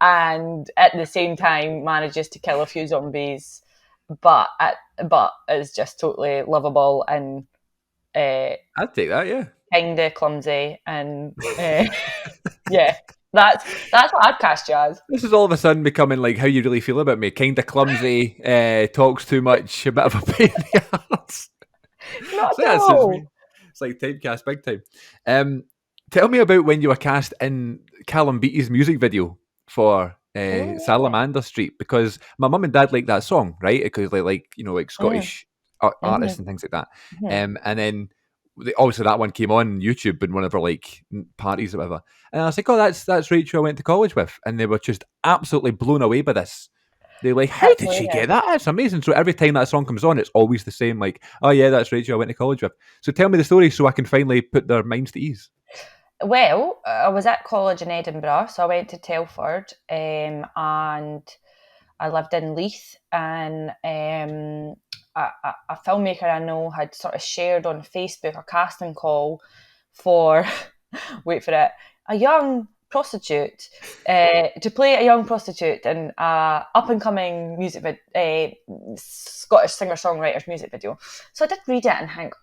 [SPEAKER 2] and at the same time manages to kill a few zombies, but is just totally lovable and
[SPEAKER 1] I'd take that, yeah.
[SPEAKER 2] Kind of clumsy and yeah. That's what I'd cast you as.
[SPEAKER 1] This is all of a sudden becoming like how you really feel about me. Kind of clumsy, talks too much, a bit of a pain in the arse.
[SPEAKER 2] Not at all.
[SPEAKER 1] It's like typecast big time. Tell me about when you were cast in Callum Beatie's music video for Salamander Street, because my mum and dad like that song, right? Because like Scottish artists and things like that. And then obviously that one came on YouTube in one of our like parties or whatever, and I was like, oh, that's Rachel I went to college with, and they were just absolutely blown away by this. They're like, how did she get that? It's amazing. So every time that song comes on, it's always the same, like, oh yeah, that's Rachel I went to college with. So tell me the story so I can finally put their minds to ease.
[SPEAKER 2] Well, I was at college in Edinburgh, so I went to Telford, and I lived in Leith, and a filmmaker I know had sort of shared on Facebook a casting call for, wait for it, a young prostitute, to play a young prostitute in a up-and-coming Scottish singer-songwriter's music video. So I did read it and think,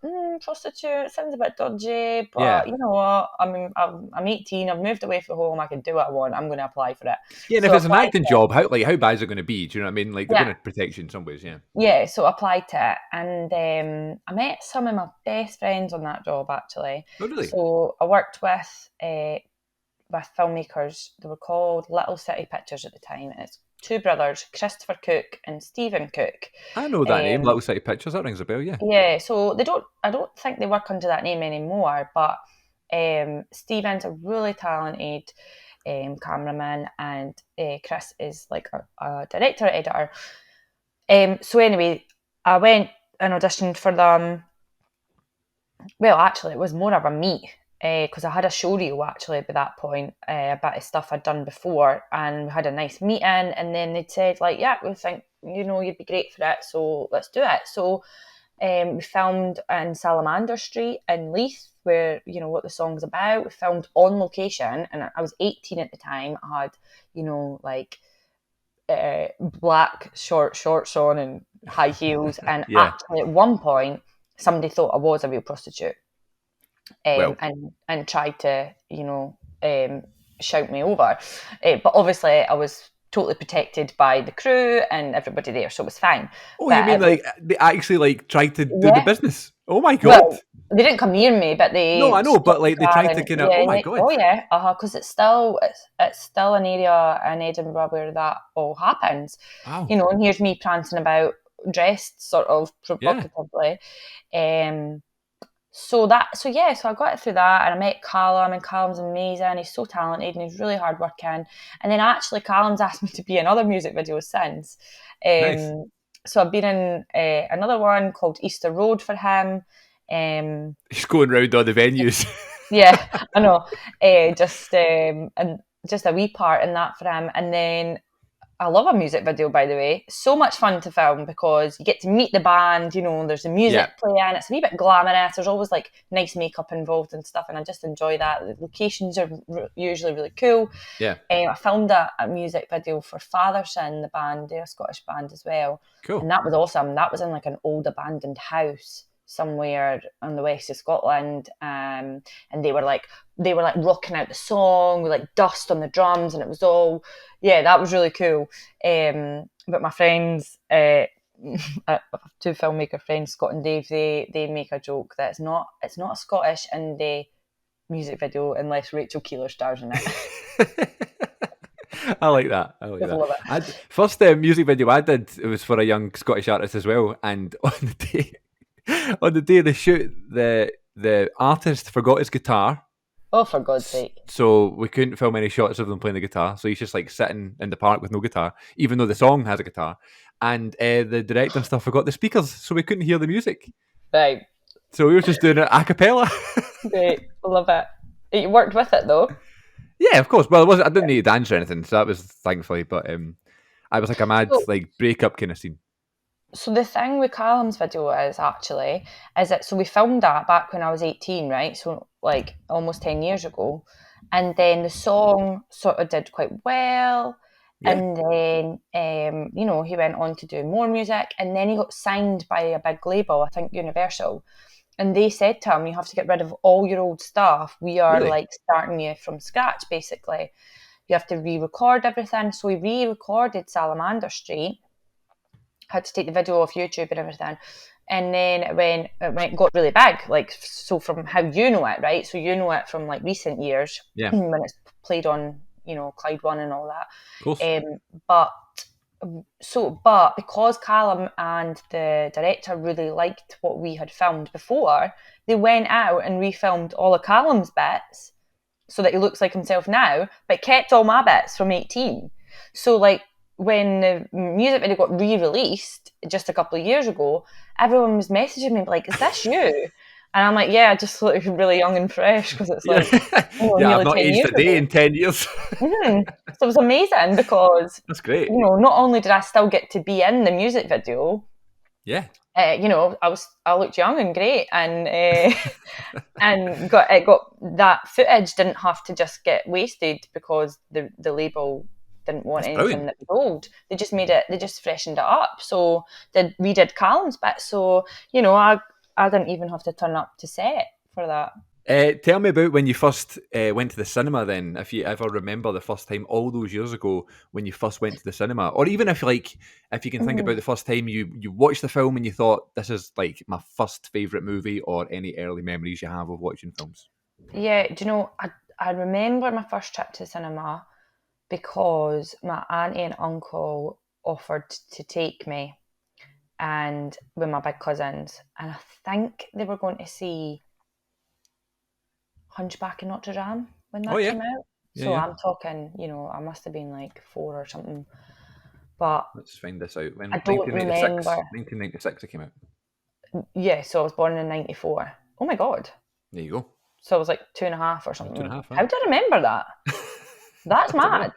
[SPEAKER 2] prostitute, sounds a bit dodgy, but you know what? I mean, I'm 18, I've moved away from home, I can do what I want, I'm going to apply for it.
[SPEAKER 1] Yeah, and
[SPEAKER 2] so
[SPEAKER 1] if it's an acting job, how bad is it going to be? Do you know what I mean? Like, they're
[SPEAKER 2] Yeah.
[SPEAKER 1] going to protect you in some ways, yeah.
[SPEAKER 2] Yeah, so I applied to it, and I met some of my best friends on that job, actually.
[SPEAKER 1] Oh, really?
[SPEAKER 2] So I worked with filmmakers. They were called Little City Pictures at the time, and it's two brothers, Christopher Cook and Stephen Cook.
[SPEAKER 1] I know that name, Little City Pictures. That rings a bell, yeah.
[SPEAKER 2] Yeah, so I don't think they work under that name anymore, but Stephen's a really talented cameraman, and Chris is like a director, editor. So anyway, I went and auditioned for them. Well, actually, it was more of a meet, because I had a show reel actually by that point, a bit of stuff I'd done before, and we had a nice meeting, and then they'd said like, yeah, we think, you know, you'd be great for it, so let's do it. So we filmed in Salamander Street in Leith, where, you know, what the song's about. We filmed on location, and I was 18 at the time. I had, you know, like black shorts on and high heels, and actually at one point somebody thought I was a real prostitute, and tried to, you know, shout me over, but obviously I was totally protected by the crew and everybody there, so it was fine.
[SPEAKER 1] Oh,
[SPEAKER 2] but
[SPEAKER 1] you mean like they actually like tried to do the business? Oh my god!
[SPEAKER 2] Well, they didn't come near me, but they.
[SPEAKER 1] No, I know, but like they tried to kind of. Oh my god!
[SPEAKER 2] Oh yeah, because it's still an area in Edinburgh where that all happens.
[SPEAKER 1] Wow.
[SPEAKER 2] You know, and here's me prancing about, dressed sort of provocatively. So I got it through that, and I met Callum, and Callum's amazing. He's so talented and he's really hardworking. And then actually Callum's asked me to be in other music videos since.
[SPEAKER 1] Nice.
[SPEAKER 2] So I've been in another one called Easter Road for him.
[SPEAKER 1] He's going round all the venues.
[SPEAKER 2] Yeah, I know. And just a wee part in that for him. And then I love a music video, by the way. So much fun to film because you get to meet the band, you know, there's the music playing, it's a wee bit glamorous, there's always like nice makeup involved and stuff, and I just enjoy that. The locations are usually really cool.
[SPEAKER 1] Yeah.
[SPEAKER 2] I filmed a music video for Fatherson, the band, they're a Scottish band as well.
[SPEAKER 1] Cool.
[SPEAKER 2] And that was awesome. That was in like an old abandoned house somewhere on the west of Scotland, and they were like rocking out the song with like dust on the drums, and it was all that was really cool. But my friends, two filmmaker friends, Scott and Dave, they make a joke that it's not a Scottish indie music video unless Rachael Keiller stars in it.
[SPEAKER 1] I like that.
[SPEAKER 2] Love it.
[SPEAKER 1] First music video I did, it was for a young Scottish artist as well, and on the day of the shoot, the artist forgot his guitar.
[SPEAKER 2] Oh, for God's sake.
[SPEAKER 1] So we couldn't film any shots of them playing the guitar. So he's just like sitting in the park with no guitar, even though the song has a guitar. And the director and stuff forgot the speakers, so we couldn't hear the music.
[SPEAKER 2] Right.
[SPEAKER 1] So we were just doing it a cappella.
[SPEAKER 2] Great. Love it. You worked with it though?
[SPEAKER 1] Yeah, of course. Well, I didn't need to dance or anything, so that was thankfully. But I was like a mad like breakup kind of scene.
[SPEAKER 2] So the thing with Callum's video is that so we filmed that back when I was 18, right? So like almost 10 years ago. And then the song sort of did quite well. Yeah. And then, you know, he went on to do more music, and then he got signed by a big label, I think Universal. And they said to him, you have to get rid of all your old stuff. We are like starting you from scratch, basically. You have to re-record everything. So we re-recorded Salamander Street. Had to take the video off YouTube and everything, and then it got really big, like, so from how you know it, right? So you know it from like recent years, when it's played on, you know, Clyde One and all that.
[SPEAKER 1] Of course.
[SPEAKER 2] But because Callum and the director really liked what we had filmed before, they went out and refilmed all of Callum's bits so that he looks like himself now, but kept all my bits from 18. So like, when the music video got re-released just a couple of years ago, everyone was messaging me like, is this you? And I'm like, yeah, I just look really young and fresh, because it's like,
[SPEAKER 1] I've not aged a day in 10 years.
[SPEAKER 2] So it was amazing because
[SPEAKER 1] that's great.
[SPEAKER 2] You know, not only did I still get to be in the music video,
[SPEAKER 1] Yeah.
[SPEAKER 2] You know, I looked young and great, and and got that footage didn't have to just get wasted because the label didn't want
[SPEAKER 1] That's
[SPEAKER 2] anything
[SPEAKER 1] brilliant.
[SPEAKER 2] that was old. They just freshened it up. So we did Callum's bit. So you know, I didn't even have to turn up to set for that.
[SPEAKER 1] Tell me about when you first went to the cinema then, if you ever remember the first time all those years ago when you first went to the cinema. Or even if if you can think about the first time you watched the film and you thought, this is like my first favourite movie, or any early memories you have of watching films.
[SPEAKER 2] Yeah, do you know, I remember my first trip to the cinema because my auntie and uncle offered to take me and with my big cousins. And I think they were going to see Hunchback in Notre Dame when
[SPEAKER 1] Oh
[SPEAKER 2] that
[SPEAKER 1] yeah,
[SPEAKER 2] came out.
[SPEAKER 1] yeah,
[SPEAKER 2] So
[SPEAKER 1] yeah.
[SPEAKER 2] I'm talking, you know, I must have been like 4 or something. But
[SPEAKER 1] Let's find this out. When
[SPEAKER 2] I don't remember.
[SPEAKER 1] 1996 it came out.
[SPEAKER 2] Yeah, so I was born in 94. Oh my God.
[SPEAKER 1] There you go.
[SPEAKER 2] So I was like 2.5 or
[SPEAKER 1] Two and
[SPEAKER 2] something.
[SPEAKER 1] a half,
[SPEAKER 2] How
[SPEAKER 1] huh?
[SPEAKER 2] do I remember that?
[SPEAKER 1] I
[SPEAKER 2] That's
[SPEAKER 1] don't know.
[SPEAKER 2] mad.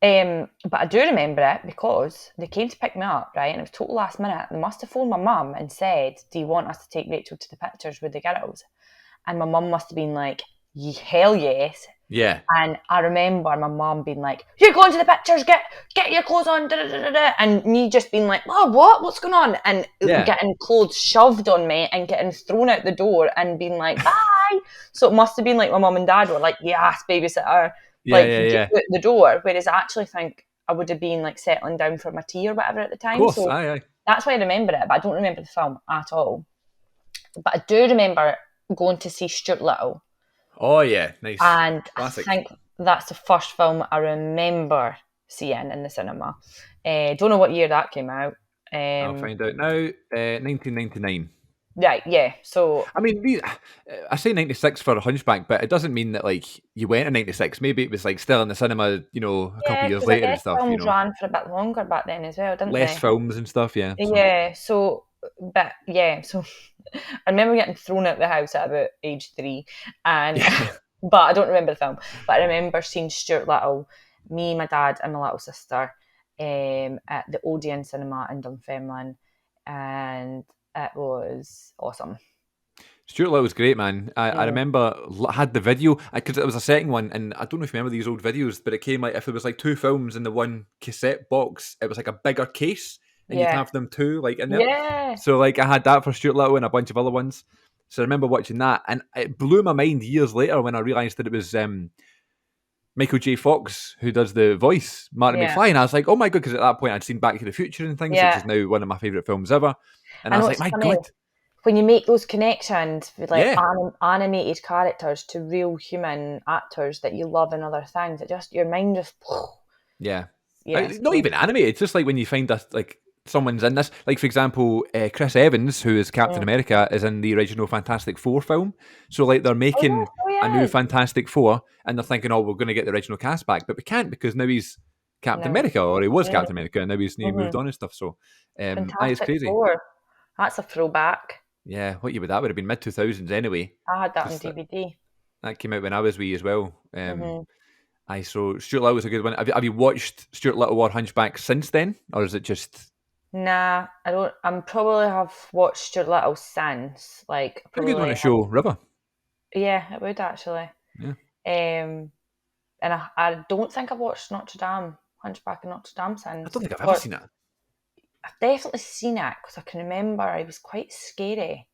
[SPEAKER 2] But I do remember it because they came to pick me up, right? And it was total last minute. They must have phoned my mum and said, "Do you want us to take Rachel to the pictures with the girls?" And my mum must have been like, "Hell yes."
[SPEAKER 1] Yeah,
[SPEAKER 2] And I remember my mum being like, "You're going to the pictures, get your clothes on," da, da, da, da, and me just being like, "Oh, what? What's going on?" And
[SPEAKER 1] yeah,
[SPEAKER 2] getting clothes shoved on me and getting thrown out the door and being like, "Bye." So it must have been like my mum and dad were like, "Yes, babysitter,"
[SPEAKER 1] yeah,
[SPEAKER 2] like
[SPEAKER 1] yeah,
[SPEAKER 2] get
[SPEAKER 1] yeah.
[SPEAKER 2] you out the door. Whereas I actually think I would have been like settling down for my tea or whatever at the
[SPEAKER 1] Of
[SPEAKER 2] time.
[SPEAKER 1] course,
[SPEAKER 2] So
[SPEAKER 1] aye, aye.
[SPEAKER 2] that's why I remember it, but I don't remember the film at all. But I do remember going to see Stuart Little.
[SPEAKER 1] Oh yeah, nice,
[SPEAKER 2] And I
[SPEAKER 1] classic.
[SPEAKER 2] think that's the first film I remember seeing in the cinema. Don't know what year that came out.
[SPEAKER 1] I'll
[SPEAKER 2] Um,
[SPEAKER 1] find out now. 1999.
[SPEAKER 2] right, yeah. So
[SPEAKER 1] I mean, I say 96 for a Hunchback, but it doesn't mean that like you went in 96. Maybe it was like still in the cinema, a couple
[SPEAKER 2] yeah,
[SPEAKER 1] of years
[SPEAKER 2] because I
[SPEAKER 1] later and
[SPEAKER 2] guess
[SPEAKER 1] stuff.
[SPEAKER 2] films ran for a bit longer back then as well, didn't
[SPEAKER 1] Less
[SPEAKER 2] they?
[SPEAKER 1] films and stuff. Yeah. So
[SPEAKER 2] Yeah. So, but yeah. So I remember getting thrown out the house at about age 3, and
[SPEAKER 1] yeah,
[SPEAKER 2] but I don't remember the film. But I remember seeing Stuart Little, me, my dad, and my little sister, at the Odeon Cinema in Dunfermline, and it was awesome.
[SPEAKER 1] Stuart Little was great, man. I
[SPEAKER 2] Mm.
[SPEAKER 1] remember I had the video because it was a second one, and I don't know if you remember these old videos, but it came like if there was like two films in the one cassette box, it was like a bigger case, and you'd
[SPEAKER 2] Yeah,
[SPEAKER 1] have them two like in there.
[SPEAKER 2] yeah,
[SPEAKER 1] So like I had that for Stuart Little and a bunch of other ones. So I remember watching that, and it blew my mind years later when I realised that it was Michael J. Fox who does the voice, Marty
[SPEAKER 2] yeah,
[SPEAKER 1] McFly, and I was like, oh my god, because at that point I'd seen Back to the Future and things, which
[SPEAKER 2] yeah.
[SPEAKER 1] is now one of my favourite films ever, and
[SPEAKER 2] I
[SPEAKER 1] I
[SPEAKER 2] know
[SPEAKER 1] was like,
[SPEAKER 2] it's
[SPEAKER 1] my
[SPEAKER 2] funny
[SPEAKER 1] god,
[SPEAKER 2] when you make those connections with like
[SPEAKER 1] yeah.
[SPEAKER 2] animated characters to real human actors that you love in other things. It just your mind just
[SPEAKER 1] Yeah.
[SPEAKER 2] yeah.
[SPEAKER 1] Not
[SPEAKER 2] So
[SPEAKER 1] even animated. It's just like when you find that like someone's in this. Like for example, Chris Evans, who is Captain
[SPEAKER 2] mm.
[SPEAKER 1] America, is in the original Fantastic Four film. So like they're
[SPEAKER 2] Oh yeah,
[SPEAKER 1] making
[SPEAKER 2] oh
[SPEAKER 1] a new
[SPEAKER 2] yeah.
[SPEAKER 1] Fantastic Four, and they're thinking, oh, we're going to get the original cast back, but we can't because now he's Captain
[SPEAKER 2] No,
[SPEAKER 1] America, or he was
[SPEAKER 2] mm,
[SPEAKER 1] Captain America, and now he's moved
[SPEAKER 2] mm-hmm.
[SPEAKER 1] on and stuff. So, it's
[SPEAKER 2] Fantastic
[SPEAKER 1] crazy.
[SPEAKER 2] Four. That's a throwback.
[SPEAKER 1] Yeah, what year would that would have been? Mid 2000s anyway.
[SPEAKER 2] I had that on
[SPEAKER 1] 'Cause
[SPEAKER 2] DVD.
[SPEAKER 1] that came out when I was wee as well.
[SPEAKER 2] Hmm.
[SPEAKER 1] Aye, so Stuart Little was a good one. Have you watched Stuart Little or Hunchback since then, or is it just
[SPEAKER 2] Nah, I don't. I'm probably have watched Stuart Little since. Like
[SPEAKER 1] be a good one
[SPEAKER 2] probably
[SPEAKER 1] to
[SPEAKER 2] have.
[SPEAKER 1] show River?
[SPEAKER 2] Yeah, it would actually.
[SPEAKER 1] Yeah,
[SPEAKER 2] Um, and I don't think I've watched Notre Dame, Hunchback of Notre Dame
[SPEAKER 1] I don't
[SPEAKER 2] since.
[SPEAKER 1] think I've ever
[SPEAKER 2] Or
[SPEAKER 1] seen it.
[SPEAKER 2] I've definitely seen it because I can remember it was quite scary.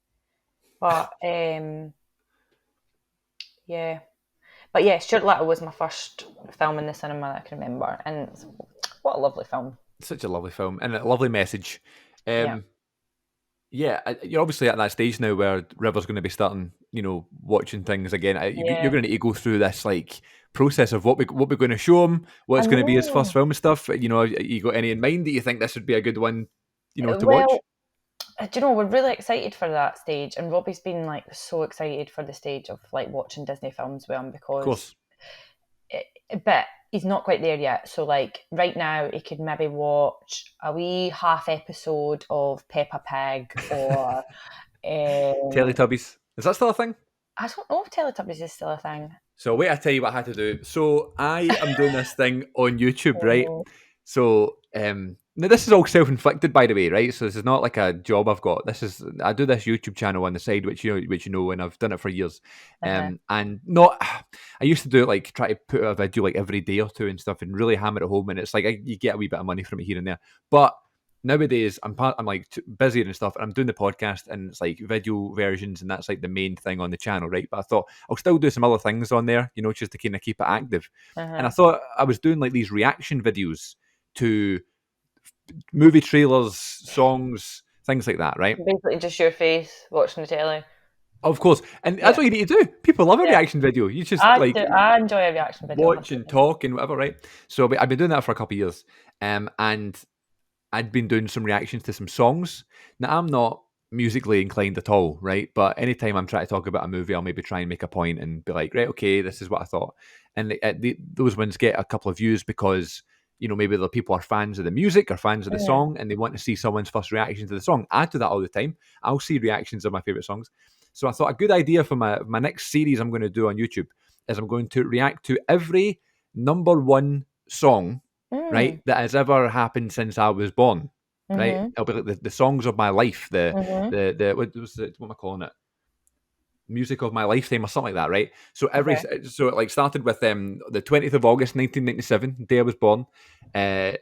[SPEAKER 2] But yeah, but yeah, Stuart Little was my first film in the cinema that I can remember, and what a lovely film.
[SPEAKER 1] It's such a lovely film and a lovely message.
[SPEAKER 2] Yeah,
[SPEAKER 1] Um, yeah, you're obviously at that stage now where River's going to be starting, watching things again. You're
[SPEAKER 2] yeah.
[SPEAKER 1] going to need to go through this like process of what we're going to show him,
[SPEAKER 2] I
[SPEAKER 1] what's going to be his first
[SPEAKER 2] know.
[SPEAKER 1] film and stuff. You got any in mind that you think this would be a good one, to watch?
[SPEAKER 2] Well, do you know, we're really excited for that stage, and Robbie's been like so excited for the stage of like watching Disney films with him
[SPEAKER 1] Of
[SPEAKER 2] because,
[SPEAKER 1] course.
[SPEAKER 2] but he's not quite there yet. So like right now, he could maybe watch a wee half episode of Peppa Pig, or
[SPEAKER 1] Teletubbies. Is that still a thing?
[SPEAKER 2] I don't know if Teletubbies is still a thing.
[SPEAKER 1] So wait, I tell you what I had to do. So I am doing this thing on YouTube, right?
[SPEAKER 2] Oh,
[SPEAKER 1] So Now, this is all self-inflicted, by the way, right? So this is not like a job I've got. I do this YouTube channel on the side, which you know, and I've done it for years.
[SPEAKER 2] Uh-huh.
[SPEAKER 1] And not, I used to do it like try to put out a video like every day or two and stuff, and really hammer it home. And it's like you get a wee bit of money from it here and there. But nowadays, I'm like busier and stuff, and I'm doing the podcast, and it's like video versions, and that's like the main thing on the channel, right? But I thought I'll still do some other things on there, just to kind of keep it active. And I
[SPEAKER 2] Uh-huh.
[SPEAKER 1] thought I was doing like these reaction videos to movie trailers, songs, things like that, right?
[SPEAKER 2] Basically, just your face watching the telly.
[SPEAKER 1] Of course. And that's
[SPEAKER 2] Yeah,
[SPEAKER 1] what you need to do. People love a
[SPEAKER 2] yeah.
[SPEAKER 1] reaction video. You just
[SPEAKER 2] I
[SPEAKER 1] like
[SPEAKER 2] do. I enjoy a reaction video.
[SPEAKER 1] watch
[SPEAKER 2] 100%.
[SPEAKER 1] and talk and whatever, right? So I've been doing that for a couple of years. And I'd been doing some reactions to some songs. Now, I'm not musically inclined at all, right? But anytime I'm trying to talk about a movie, I'll maybe try and make a point and be like, right, okay, this is what I thought. And those ones get a couple of views because, maybe the people are fans of the music or fans of the
[SPEAKER 2] Yeah.
[SPEAKER 1] song and they want to see someone's first reaction to the song. I do that all the time. I'll see reactions of my favorite songs. So I thought a good idea for my next series I'm going to do on YouTube is I'm going to react to every number one song, right,
[SPEAKER 2] Mm.
[SPEAKER 1] that has ever happened since I was born. Right,
[SPEAKER 2] Mhm.
[SPEAKER 1] it'll be like the songs of my life, the
[SPEAKER 2] Mhm.
[SPEAKER 1] the what am I calling it? Music of my lifetime or something like that, right? So
[SPEAKER 2] Okay.
[SPEAKER 1] so it like started with the 20th of August 1997, day I was born. Uh,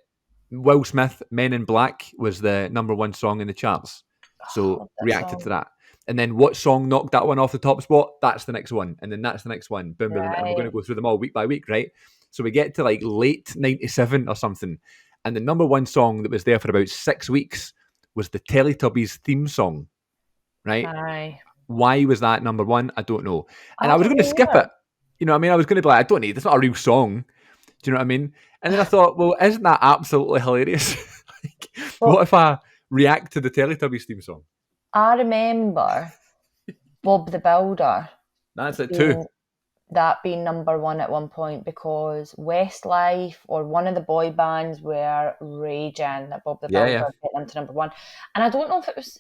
[SPEAKER 1] Will Smith, Men in Black was the number one song in the charts.
[SPEAKER 2] Oh, I
[SPEAKER 1] So
[SPEAKER 2] love that
[SPEAKER 1] reacted to
[SPEAKER 2] song.
[SPEAKER 1] that. And then what song knocked that one off the top spot? That's the next one. And then that's the next one. Boom, boom, boom. And we're going to
[SPEAKER 2] Right.
[SPEAKER 1] go through them all week by week, right? So we get to like late 97 or something. And the number one song that was there for about 6 weeks was the Teletubbies theme song, right?
[SPEAKER 2] Aye.
[SPEAKER 1] Why was that number one? I don't know. And I
[SPEAKER 2] I
[SPEAKER 1] was
[SPEAKER 2] don't
[SPEAKER 1] going to
[SPEAKER 2] know
[SPEAKER 1] skip
[SPEAKER 2] either.
[SPEAKER 1] it. You know what I mean? I was going to be like, I don't need, it's not a real song. Do you know what I mean? And then I thought, well, isn't that absolutely hilarious? Like, what
[SPEAKER 2] Well,
[SPEAKER 1] if I react to the Teletubbies theme song?
[SPEAKER 2] I remember Bob the Builder
[SPEAKER 1] That's it too.
[SPEAKER 2] being being number one at one point because Westlife or one of the boy bands were raging that Bob the
[SPEAKER 1] Yeah,
[SPEAKER 2] Builder
[SPEAKER 1] yeah.
[SPEAKER 2] hit them to number one. And I don't know if it was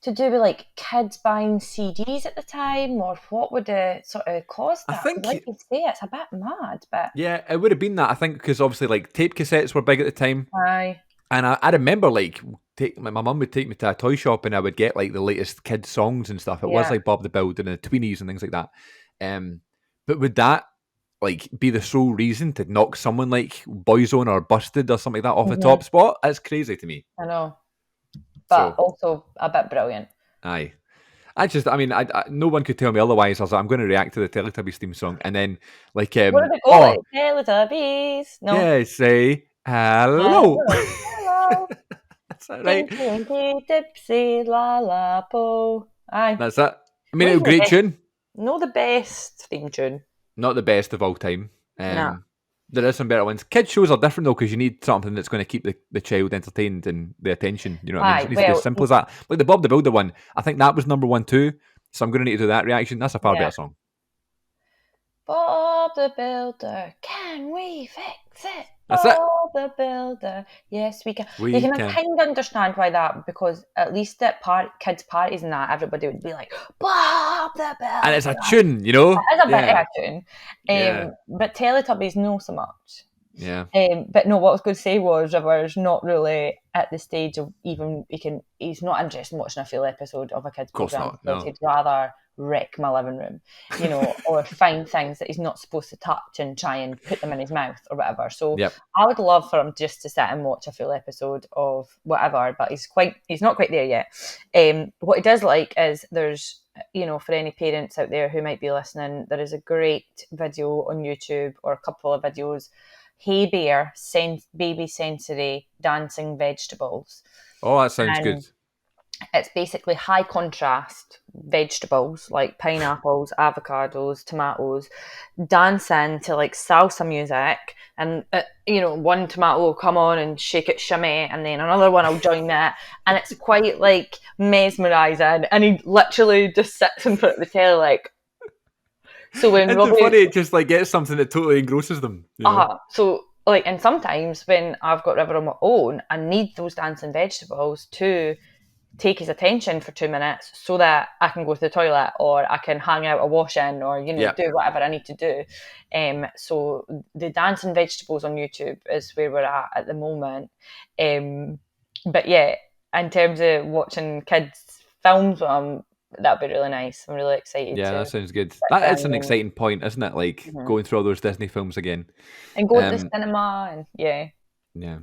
[SPEAKER 2] to do with like kids buying CDs at the time or what would have sort of caused
[SPEAKER 1] I
[SPEAKER 2] that. Because like
[SPEAKER 1] think,
[SPEAKER 2] you say, it's a bit mad, but
[SPEAKER 1] yeah, it would have been that. I think because obviously, like, tape cassettes were big at the time.
[SPEAKER 2] aye,
[SPEAKER 1] And I remember, like, my mum would take me to a toy shop and I would get, like, the latest kids' songs and stuff. It was
[SPEAKER 2] yeah.
[SPEAKER 1] like Bob the Builder and the Tweenies and things like that. Um, but would that, like, be the sole reason to knock someone like Boyzone or Busted or something like that off the
[SPEAKER 2] Hmm.
[SPEAKER 1] top spot? That's crazy to me.
[SPEAKER 2] I know, but
[SPEAKER 1] So,
[SPEAKER 2] also a bit brilliant.
[SPEAKER 1] aye. No one could tell me otherwise. I was like, I'm going to react to the Teletubbies theme song. And then, like,
[SPEAKER 2] What did it go
[SPEAKER 1] oh,
[SPEAKER 2] like? Teletubbies? No.
[SPEAKER 1] yeah, say hello.
[SPEAKER 2] Hello, hello.
[SPEAKER 1] That's it, right?
[SPEAKER 2] Dinky, winky, dipsy, la la po. Aye.
[SPEAKER 1] That's it. I mean,
[SPEAKER 2] Not
[SPEAKER 1] it was a
[SPEAKER 2] even the
[SPEAKER 1] great
[SPEAKER 2] best.
[SPEAKER 1] tune.
[SPEAKER 2] No, the best theme tune.
[SPEAKER 1] Not the best of all time.
[SPEAKER 2] Nah.
[SPEAKER 1] There is some better ones. Kids shows are different though because you need something that's going to keep the child entertained and the attention. You know what I mean? So
[SPEAKER 2] Aye.
[SPEAKER 1] it needs to be as
[SPEAKER 2] Well,
[SPEAKER 1] simple as that. Like the Bob the Builder one, I think that was number one too. So I'm going to need to do that reaction. That's a far
[SPEAKER 2] yeah.
[SPEAKER 1] better song.
[SPEAKER 2] Bob the Builder, can we fix it?
[SPEAKER 1] That's it.
[SPEAKER 2] Bob the Builder, yes we can. You
[SPEAKER 1] We
[SPEAKER 2] can
[SPEAKER 1] can.
[SPEAKER 2] kind of understand why that, because at least at kids' parties and that, everybody would be like, Bob the Builder.
[SPEAKER 1] And it's a tune, you know?
[SPEAKER 2] It is a bit of
[SPEAKER 1] Yeah.
[SPEAKER 2] a tune.
[SPEAKER 1] Yeah.
[SPEAKER 2] But Teletubbies, no so much.
[SPEAKER 1] Yeah.
[SPEAKER 2] But no, what I was going to say was River's not really at the stage of even he's not interested in watching a full episode of a kids
[SPEAKER 1] Of course
[SPEAKER 2] program
[SPEAKER 1] not.
[SPEAKER 2] because
[SPEAKER 1] No.
[SPEAKER 2] he'd rather wreck my living room, or find things that he's not supposed to touch and try and put them in his mouth or whatever. So
[SPEAKER 1] Yep.
[SPEAKER 2] I would love for him just to sit and watch a full episode of whatever, but he's not quite there yet. What he does like is there's for any parents out there who might be listening, there is a great video on YouTube or a couple of videos. Hey Bear, baby sensory dancing vegetables.
[SPEAKER 1] Oh, that sounds
[SPEAKER 2] And
[SPEAKER 1] good.
[SPEAKER 2] it's basically high contrast vegetables like pineapples, avocados, tomatoes, dancing to like salsa music. And, one tomato will come on and shake it shimmy, and then another one will join that. And it's quite like mesmerising. And he literally just sits in front of the telly like, so when
[SPEAKER 1] Isn't it
[SPEAKER 2] Robbie,
[SPEAKER 1] funny? It just like gets something that totally engrosses them, you know?
[SPEAKER 2] So like, and sometimes when I've got River on my own, I need those dancing vegetables to take his attention for 2 minutes so that I can go to the toilet or I can hang out a wash-in or, do whatever I need to do. So the Dancing Vegetables on YouTube is where we're at the moment. But yeah, in terms of watching kids' films, that'd be really nice. I'm really excited
[SPEAKER 1] Yeah,
[SPEAKER 2] to
[SPEAKER 1] that sounds good.
[SPEAKER 2] sit
[SPEAKER 1] That is
[SPEAKER 2] down
[SPEAKER 1] an exciting point, isn't it? Like going through all those Disney films again.
[SPEAKER 2] and go to the cinema and yeah.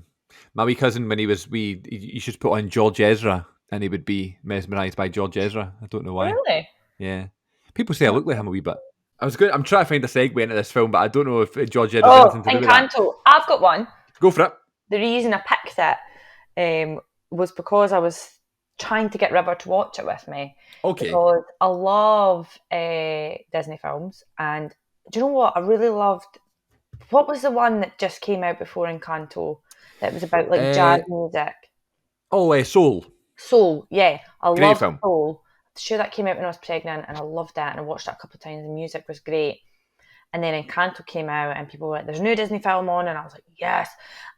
[SPEAKER 1] My wee cousin, when he was wee, he should put on George Ezra, and he would be mesmerised by George Ezra. I don't know why.
[SPEAKER 2] Really?
[SPEAKER 1] Yeah, people say I look like him a wee bit. I was good. I'm trying to find a segue into this film, but I don't know if George Ezra's anything to do with that.
[SPEAKER 2] Encanto. I've got one.
[SPEAKER 1] Go for it.
[SPEAKER 2] The reason I picked it was because I was trying to get River to watch it with me.
[SPEAKER 1] Okay.
[SPEAKER 2] Because I love Disney films, and do you know what? I really loved. What was the one that just came out before Encanto? That was about like jazz music.
[SPEAKER 1] Soul.
[SPEAKER 2] Soul, yeah, I
[SPEAKER 1] Great
[SPEAKER 2] love
[SPEAKER 1] film.
[SPEAKER 2] Soul. Sure, that came out when I was pregnant, and I loved that, and I watched it a couple of times. The music was great. And then Encanto came out, and people were like, "There's a new Disney film on," and I was like, "Yes."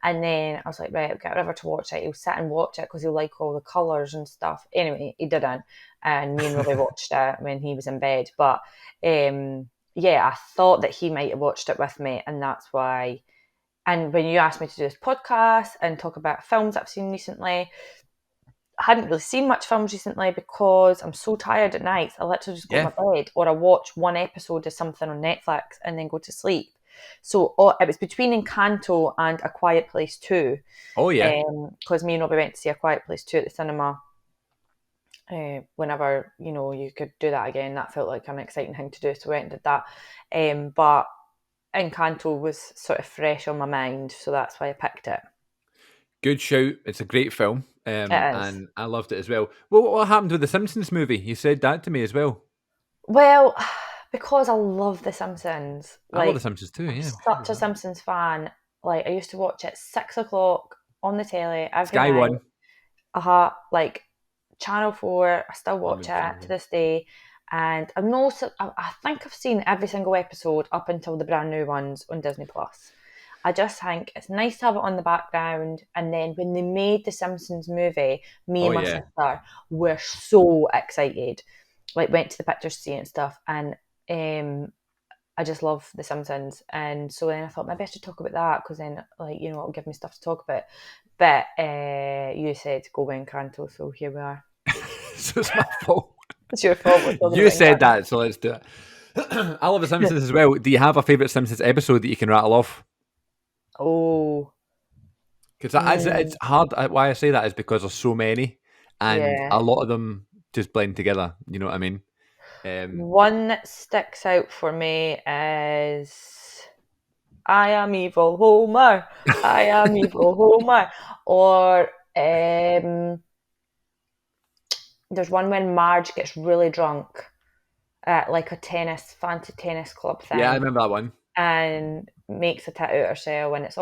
[SPEAKER 2] And then I was like, "Right, I'll get River to watch it. He'll sit and watch it because he'll like all the colours and stuff." Anyway, he didn't, and me and Robbie watched it when he was in bed. But yeah, I thought that he might have watched it with me, and that's why. And when you asked me to do this podcast and talk about films I've seen recently, I hadn't really seen much films recently because I'm so tired at night. I literally just go to my bed, or I watch one episode of something on Netflix and then go to sleep. So it was between Encanto and A Quiet Place 2.
[SPEAKER 1] Oh, yeah.
[SPEAKER 2] Because me and Robbie went to see A Quiet Place 2 at the cinema. Whenever, you could do that again, that felt like an exciting thing to do. So we went and did that. But Encanto was sort of fresh on my mind, so that's why I picked it.
[SPEAKER 1] Good shout. It's a great film.
[SPEAKER 2] It is.
[SPEAKER 1] And I loved it as well. Well, what happened with the Simpsons movie? You said that to me as well.
[SPEAKER 2] Well, because I love The Simpsons.
[SPEAKER 1] I love The Simpsons too, yeah.
[SPEAKER 2] I'm such a Simpsons fan. Like, I used to watch it 6 o'clock on the telly every
[SPEAKER 1] Sky
[SPEAKER 2] night.
[SPEAKER 1] One.
[SPEAKER 2] Like Channel 4, I still watch it to this day. And I think I've seen every single episode up until the brand new ones on Disney+. I just think it's nice to have it on the background. And then when they made the Simpsons movie, me and my sister were so excited. Like, went to the pictures to see it and stuff. And I just love the Simpsons. And so then I thought maybe I should talk about that, because then, like, it'll give me stuff to talk about. But you said go with Encanto, so here we are.
[SPEAKER 1] So it's my fault.
[SPEAKER 2] It's your fault.
[SPEAKER 1] You said that, so let's do it. I love The Simpsons as well. Do you have a favourite Simpsons episode that you can rattle off?
[SPEAKER 2] Oh.
[SPEAKER 1] Because it's hard. Why I say that is because there's so many, and a lot of them just blend together. You know what I mean?
[SPEAKER 2] One that sticks out for me is I Am Evil Homer. I Am Evil Homer. Or there's one when Marge gets really drunk at like a fancy tennis club thing.
[SPEAKER 1] Yeah, I remember that one.
[SPEAKER 2] And makes a tattoo of herself, and it's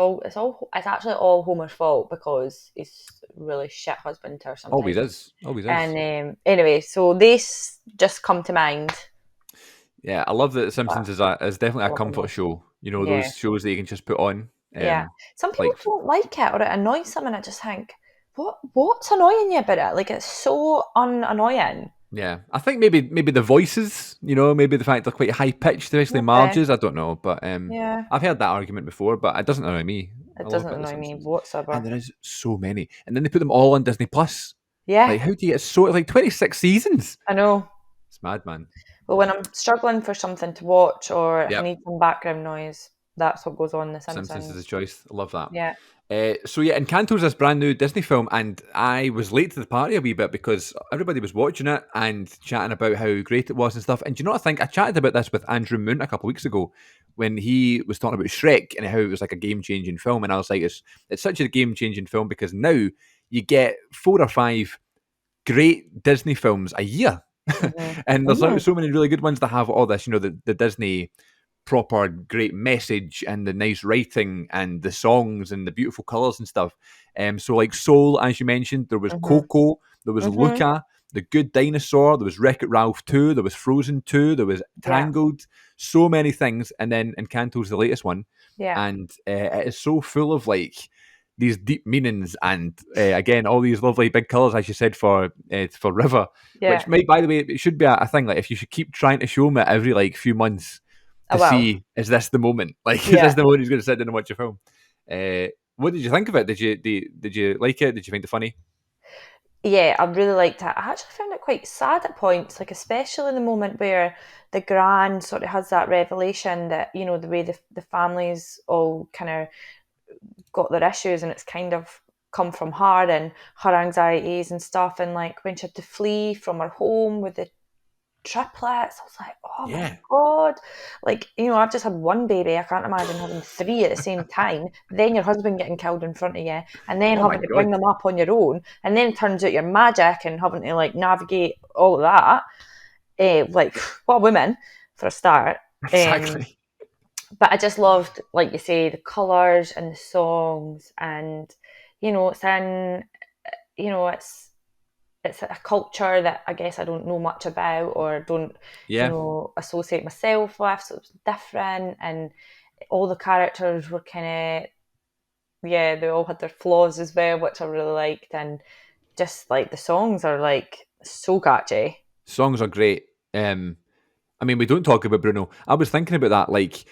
[SPEAKER 2] actually all Homer's fault because he's a really shit husband to her sometimes.
[SPEAKER 1] Always is.
[SPEAKER 2] And anyway, so these just come to mind.
[SPEAKER 1] Yeah, I love that The Simpsons is definitely a comfort show. Those shows that you can just put on.
[SPEAKER 2] Some people don't like it, or it annoys them, and I just think, what's annoying you about it? Like, it's so unannoying.
[SPEAKER 1] Yeah, I think maybe the voices, maybe the fact they're quite high pitched, especially Marge's. I don't know, but I've heard that argument before, but it doesn't annoy me.
[SPEAKER 2] It doesn't annoy me whatsoever.
[SPEAKER 1] And there is so many, and then they put them all on Disney Plus.
[SPEAKER 2] Yeah,
[SPEAKER 1] like how do you get so 26 seasons?
[SPEAKER 2] I know,
[SPEAKER 1] it's mad, man.
[SPEAKER 2] Well, when I'm struggling for something to watch or I need some background noise, that's what goes on The Simpsons.
[SPEAKER 1] Simpsons is a choice. I love that.
[SPEAKER 2] Yeah.
[SPEAKER 1] Encanto's this brand new Disney film, and I was late to the party a wee bit because everybody was watching it and chatting about how great it was and stuff. And do you know what I think? I chatted about this with Andrew Moon a couple of weeks ago when he was talking about Shrek and how it was like a game-changing film. And I was like, it's such a game-changing film because now you get 4 or 5 great Disney films a year. Mm-hmm. And there's so many really good ones that have all this, the Disney proper great message and the nice writing and the songs and the beautiful colours and stuff. So like Soul, as you mentioned, there was Coco, there was Luca, The Good Dinosaur, there was Wreck-It Ralph 2, there was Frozen 2, there was Tangled, so many things. And then Encanto's the latest one.
[SPEAKER 2] Yeah.
[SPEAKER 1] And it is so full of like these deep meanings, and again, all these lovely big colours, as you said, for River,
[SPEAKER 2] Yeah.
[SPEAKER 1] which might, by the way, it should be a thing. Like, if you should keep trying to show him it every like few months
[SPEAKER 2] Oh,
[SPEAKER 1] to
[SPEAKER 2] well.
[SPEAKER 1] see, is this the moment? Like, is
[SPEAKER 2] Yeah.
[SPEAKER 1] this the moment he's going to sit down and watch a film? What did you think of it? Did you like it? Did you find it funny?
[SPEAKER 2] Yeah, I really liked it. I actually found it quite sad at points, like especially in the moment where the Gran sort of has that revelation that, you know, the way the families all kind of got their issues and it's kind of come from her and her anxieties and stuff. And like when she had to flee from her home with the triplets, I was like, oh my
[SPEAKER 1] Yeah.
[SPEAKER 2] God. Like, you know, I've just had one baby. I can't imagine having three at the same time. Then your husband getting killed in front of you and then
[SPEAKER 1] Oh my
[SPEAKER 2] having to bring
[SPEAKER 1] God.
[SPEAKER 2] them up on your own. And then it turns out you're magic and having to like navigate all of that. Like, what a woman for a start.
[SPEAKER 1] Exactly.
[SPEAKER 2] But I just loved, like you say, the colours and the songs and, you know, you know, it's a culture that I guess I don't know much about or don't, you
[SPEAKER 1] Yeah.
[SPEAKER 2] know, associate myself with. So it was different, and all the characters were kind of, yeah, they all had their flaws as well, which I really liked, and just like the songs are like so catchy.
[SPEAKER 1] Songs are great. I mean, we don't talk about Bruno. I was thinking about that, like,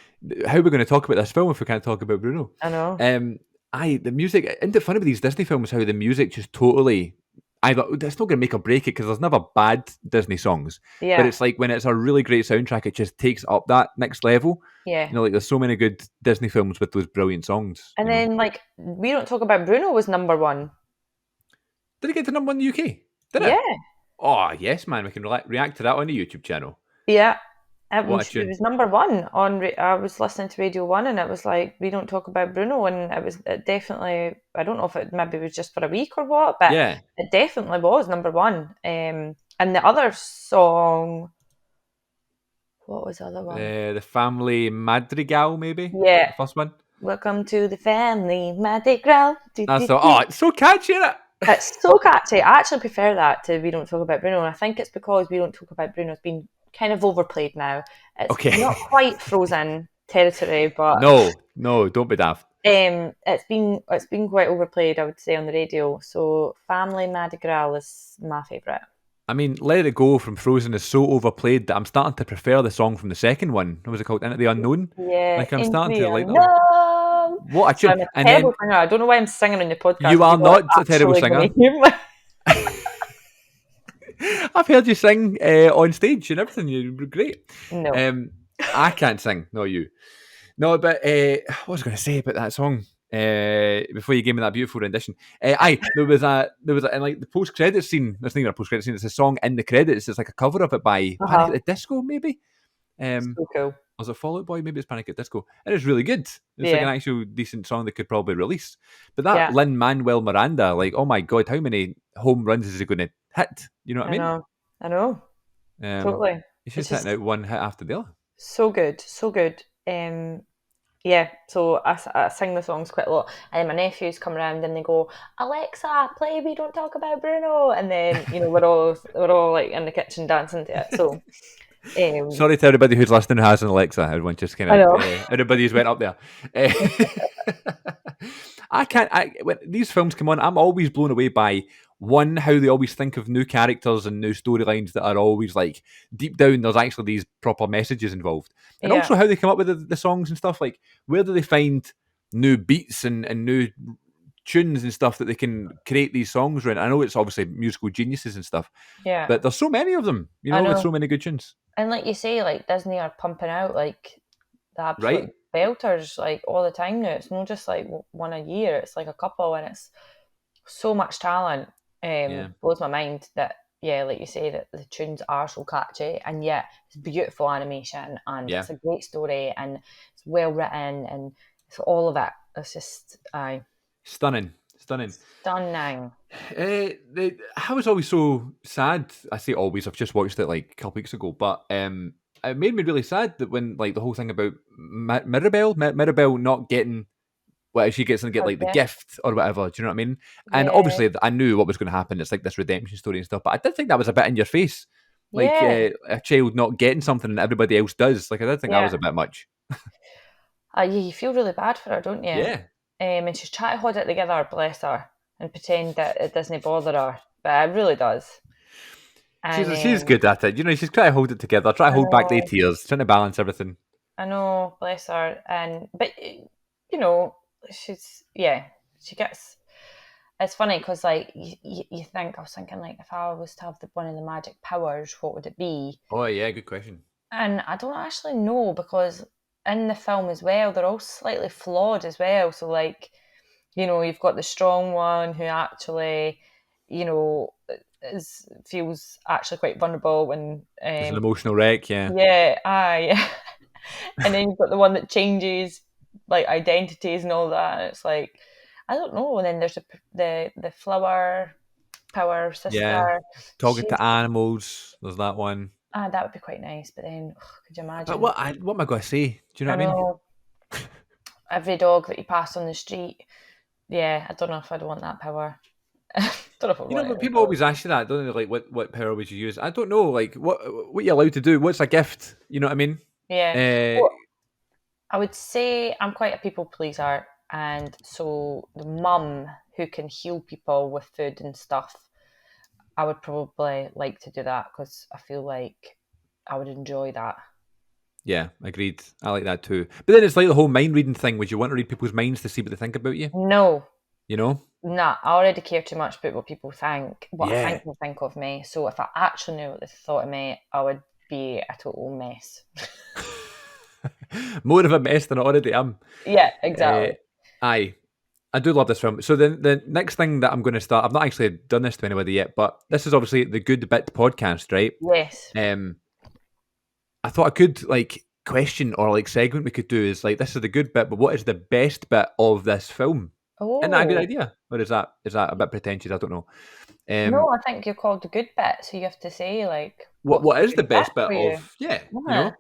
[SPEAKER 1] how we're going to talk about this film if we can't talk about Bruno.
[SPEAKER 2] I know.
[SPEAKER 1] Um, the music, isn't it funny with these Disney films how the music just totally, either, it's not going to make or break it because there's never bad Disney songs, but
[SPEAKER 2] Yeah,
[SPEAKER 1] it's like when it's a really great soundtrack, it just takes up that next level.
[SPEAKER 2] yeah.
[SPEAKER 1] You know, like there's so many good Disney films with those brilliant songs,
[SPEAKER 2] And
[SPEAKER 1] you know.
[SPEAKER 2] then like We Don't Talk About Bruno was number one.
[SPEAKER 1] Did it get to number one in the UK? Did it?
[SPEAKER 2] Yeah,
[SPEAKER 1] Oh, yes, man. We can react to that on the YouTube channel.
[SPEAKER 2] yeah.
[SPEAKER 1] What a
[SPEAKER 2] It
[SPEAKER 1] tune.
[SPEAKER 2] was number one on. I was listening to Radio One, and it was like We Don't Talk About Bruno, and it definitely. I don't know if it maybe was just for a week or what, but
[SPEAKER 1] Yeah.
[SPEAKER 2] it definitely was number one. And the other song, what was the other one?
[SPEAKER 1] The Family Madrigal, maybe?
[SPEAKER 2] Yeah,
[SPEAKER 1] The first one?
[SPEAKER 2] Welcome to the Family Mardi Gras. Do,
[SPEAKER 1] I
[SPEAKER 2] do,
[SPEAKER 1] thought,
[SPEAKER 2] do.
[SPEAKER 1] oh, it's so catchy, isn't it?
[SPEAKER 2] It's so catchy. I actually prefer that to We Don't Talk About Bruno, and I think it's because We Don't Talk About Bruno has been kind of overplayed now. It's
[SPEAKER 1] Okay.
[SPEAKER 2] not quite Frozen territory, but
[SPEAKER 1] No, don't be daft.
[SPEAKER 2] it's been quite overplayed, I would say, on the radio. So Family Mardi Gras is my favourite.
[SPEAKER 1] I mean, Let It Go from Frozen is so overplayed that I'm starting to prefer the song from the second one. What was it called? Into the Unknown?
[SPEAKER 2] Yeah,
[SPEAKER 1] Like, I'm
[SPEAKER 2] Into
[SPEAKER 1] starting
[SPEAKER 2] the
[SPEAKER 1] to like that one.
[SPEAKER 2] Unknown.
[SPEAKER 1] What a
[SPEAKER 2] So
[SPEAKER 1] tune.
[SPEAKER 2] I'm a
[SPEAKER 1] And then,
[SPEAKER 2] terrible singer. I don't know why I'm singing on your podcast.
[SPEAKER 1] you are
[SPEAKER 2] People are
[SPEAKER 1] not a terrible
[SPEAKER 2] actually
[SPEAKER 1] singer.
[SPEAKER 2] going to hear me.
[SPEAKER 1] I've heard you sing on stage and everything. You're great.
[SPEAKER 2] No.
[SPEAKER 1] I can't sing, not you. No, but what was I going to say about that song? Before you gave me that beautiful rendition, there was a, in like the post credit scene. There's not even a post credit scene. It's a song in the credits. It's like a cover of it by Panic
[SPEAKER 2] Uh-huh.
[SPEAKER 1] at the Disco, maybe.
[SPEAKER 2] So cool.
[SPEAKER 1] Was it Fall Out Boy? Maybe it's Panic at Disco. It is really good. It's like an
[SPEAKER 2] Yeah.
[SPEAKER 1] actual decent song they could probably release. But that
[SPEAKER 2] Yeah.
[SPEAKER 1] Lin-Manuel Miranda, like, oh my god, how many home runs is he going to hit? You know what I
[SPEAKER 2] I
[SPEAKER 1] mean?
[SPEAKER 2] know. I know. Totally.
[SPEAKER 1] He's
[SPEAKER 2] It's
[SPEAKER 1] just hitting
[SPEAKER 2] just
[SPEAKER 1] out one hit after the other.
[SPEAKER 2] so good. So good. Yeah, so I sing the songs quite a lot. And my nephews come around and they go, Alexa, play We Don't Talk About Bruno. And then, you know, we're all like in the kitchen dancing to it. So
[SPEAKER 1] Sorry to everybody who's listening who has an Alexa. Everyone just kind
[SPEAKER 2] I
[SPEAKER 1] of,
[SPEAKER 2] know.
[SPEAKER 1] everybody's went up there. Eh, when these films come on, I'm always blown away by one, how they always think of new characters and new storylines that are always like deep down, there's actually these proper messages involved. And
[SPEAKER 2] Yeah.
[SPEAKER 1] also how they come up with the songs and stuff. Like, where do they find new beats and new tunes and stuff that they can create these songs around? I know it's obviously musical geniuses and stuff,
[SPEAKER 2] Yeah.
[SPEAKER 1] but there's so many of them, you
[SPEAKER 2] I
[SPEAKER 1] know, with
[SPEAKER 2] know.
[SPEAKER 1] so many good tunes.
[SPEAKER 2] And like you say, like Disney are pumping out like the absolute
[SPEAKER 1] Right?
[SPEAKER 2] belters like all the time now. It's not just like one a year. It's like a couple, and it's so much talent.
[SPEAKER 1] Yeah.
[SPEAKER 2] Blows my mind that, yeah, like you say, that the tunes are so catchy, and yet it's beautiful animation, and
[SPEAKER 1] Yeah.
[SPEAKER 2] it's a great story, and it's well written, and it's all of it. It's just
[SPEAKER 1] Stunning.
[SPEAKER 2] stunning.
[SPEAKER 1] I was always so sad. I say always. I've just watched it like a couple weeks ago, but it made me really sad that when like the whole thing about Mirabelle not getting, well, she gets to get like the
[SPEAKER 2] Okay.
[SPEAKER 1] gift or whatever. Do you know what I mean? And
[SPEAKER 2] Yeah,
[SPEAKER 1] obviously, I knew what was going to happen. It's like this redemption story and stuff. But I did think that was a bit in your face, like
[SPEAKER 2] yeah,
[SPEAKER 1] a child not getting something and everybody else does. Like, I did think that
[SPEAKER 2] yeah.
[SPEAKER 1] was a bit much.
[SPEAKER 2] You feel really bad for her, don't you?
[SPEAKER 1] Yeah.
[SPEAKER 2] And she's trying to hold it together, bless her, and pretend that it doesn't bother her, but it really does. And
[SPEAKER 1] She's good at it. You know, she's trying to hold it together, trying to
[SPEAKER 2] I
[SPEAKER 1] hold back the
[SPEAKER 2] know,
[SPEAKER 1] tears, trying to balance everything.
[SPEAKER 2] bless her. But you know, she gets. It's funny because like you think I was thinking like if I was to have one of the magic powers, what would it be?
[SPEAKER 1] Oh yeah, good question.
[SPEAKER 2] And I don't actually know because in the film as well, they're all slightly flawed as well. So like, you've got the strong one who actually, you know, feels actually quite vulnerable when
[SPEAKER 1] It's an emotional wreck, yeah.
[SPEAKER 2] yeah, aye. And then you've got the one that changes like identities and all that. And it's like I don't know. And then there's the flower power
[SPEAKER 1] Yeah.
[SPEAKER 2] sister.
[SPEAKER 1] Talking
[SPEAKER 2] She's
[SPEAKER 1] to animals, there's that one.
[SPEAKER 2] that would be quite nice. But then, could you
[SPEAKER 1] But
[SPEAKER 2] imagine?
[SPEAKER 1] what am I going to say? Do you know
[SPEAKER 2] I
[SPEAKER 1] what I mean?
[SPEAKER 2] know every dog that you pass on the street. Yeah, I don't know if I'd want that power. Don't know if I
[SPEAKER 1] You know,
[SPEAKER 2] want
[SPEAKER 1] but
[SPEAKER 2] it.
[SPEAKER 1] people always ask you that, don't they? Like, what power would you use? I don't know. Like, what you're allowed to do? What's a gift? You know what I mean?
[SPEAKER 2] Yeah.
[SPEAKER 1] Uh,
[SPEAKER 2] Well, I would say I'm quite a people pleaser, and so the mum who can heal people with food and stuff, I would probably like to do that because I feel like I would enjoy that.
[SPEAKER 1] yeah, agreed. I like that too. But then it's like the whole mind reading thing. Would you want to read people's minds to see what they think about you?
[SPEAKER 2] No,
[SPEAKER 1] You know?
[SPEAKER 2] nah, I already care too much about what people think, what I
[SPEAKER 1] Yeah.
[SPEAKER 2] think they think of me. So if I actually knew what they thought of me, I would be a total mess.
[SPEAKER 1] More of a mess than I already am.
[SPEAKER 2] Yeah,
[SPEAKER 1] Uh,
[SPEAKER 2] exactly.
[SPEAKER 1] aye. I do love this film. So the next thing that I'm going to start, I've not actually done this to anybody yet, but this is obviously the Good Bit podcast, right?
[SPEAKER 2] Yes.
[SPEAKER 1] Um, I thought a good like question or like segment we could do is like this is the good bit, but what is the best bit of this film? Isn't that a good
[SPEAKER 2] Oh,
[SPEAKER 1] idea, or is that a bit pretentious? I don't know.
[SPEAKER 2] no,
[SPEAKER 1] Um,
[SPEAKER 2] I think you're called the good bit, so you have to say like
[SPEAKER 1] what
[SPEAKER 2] what's the
[SPEAKER 1] what is
[SPEAKER 2] good
[SPEAKER 1] the
[SPEAKER 2] bit
[SPEAKER 1] best bit
[SPEAKER 2] for you,
[SPEAKER 1] of yeah, you
[SPEAKER 2] isn't it?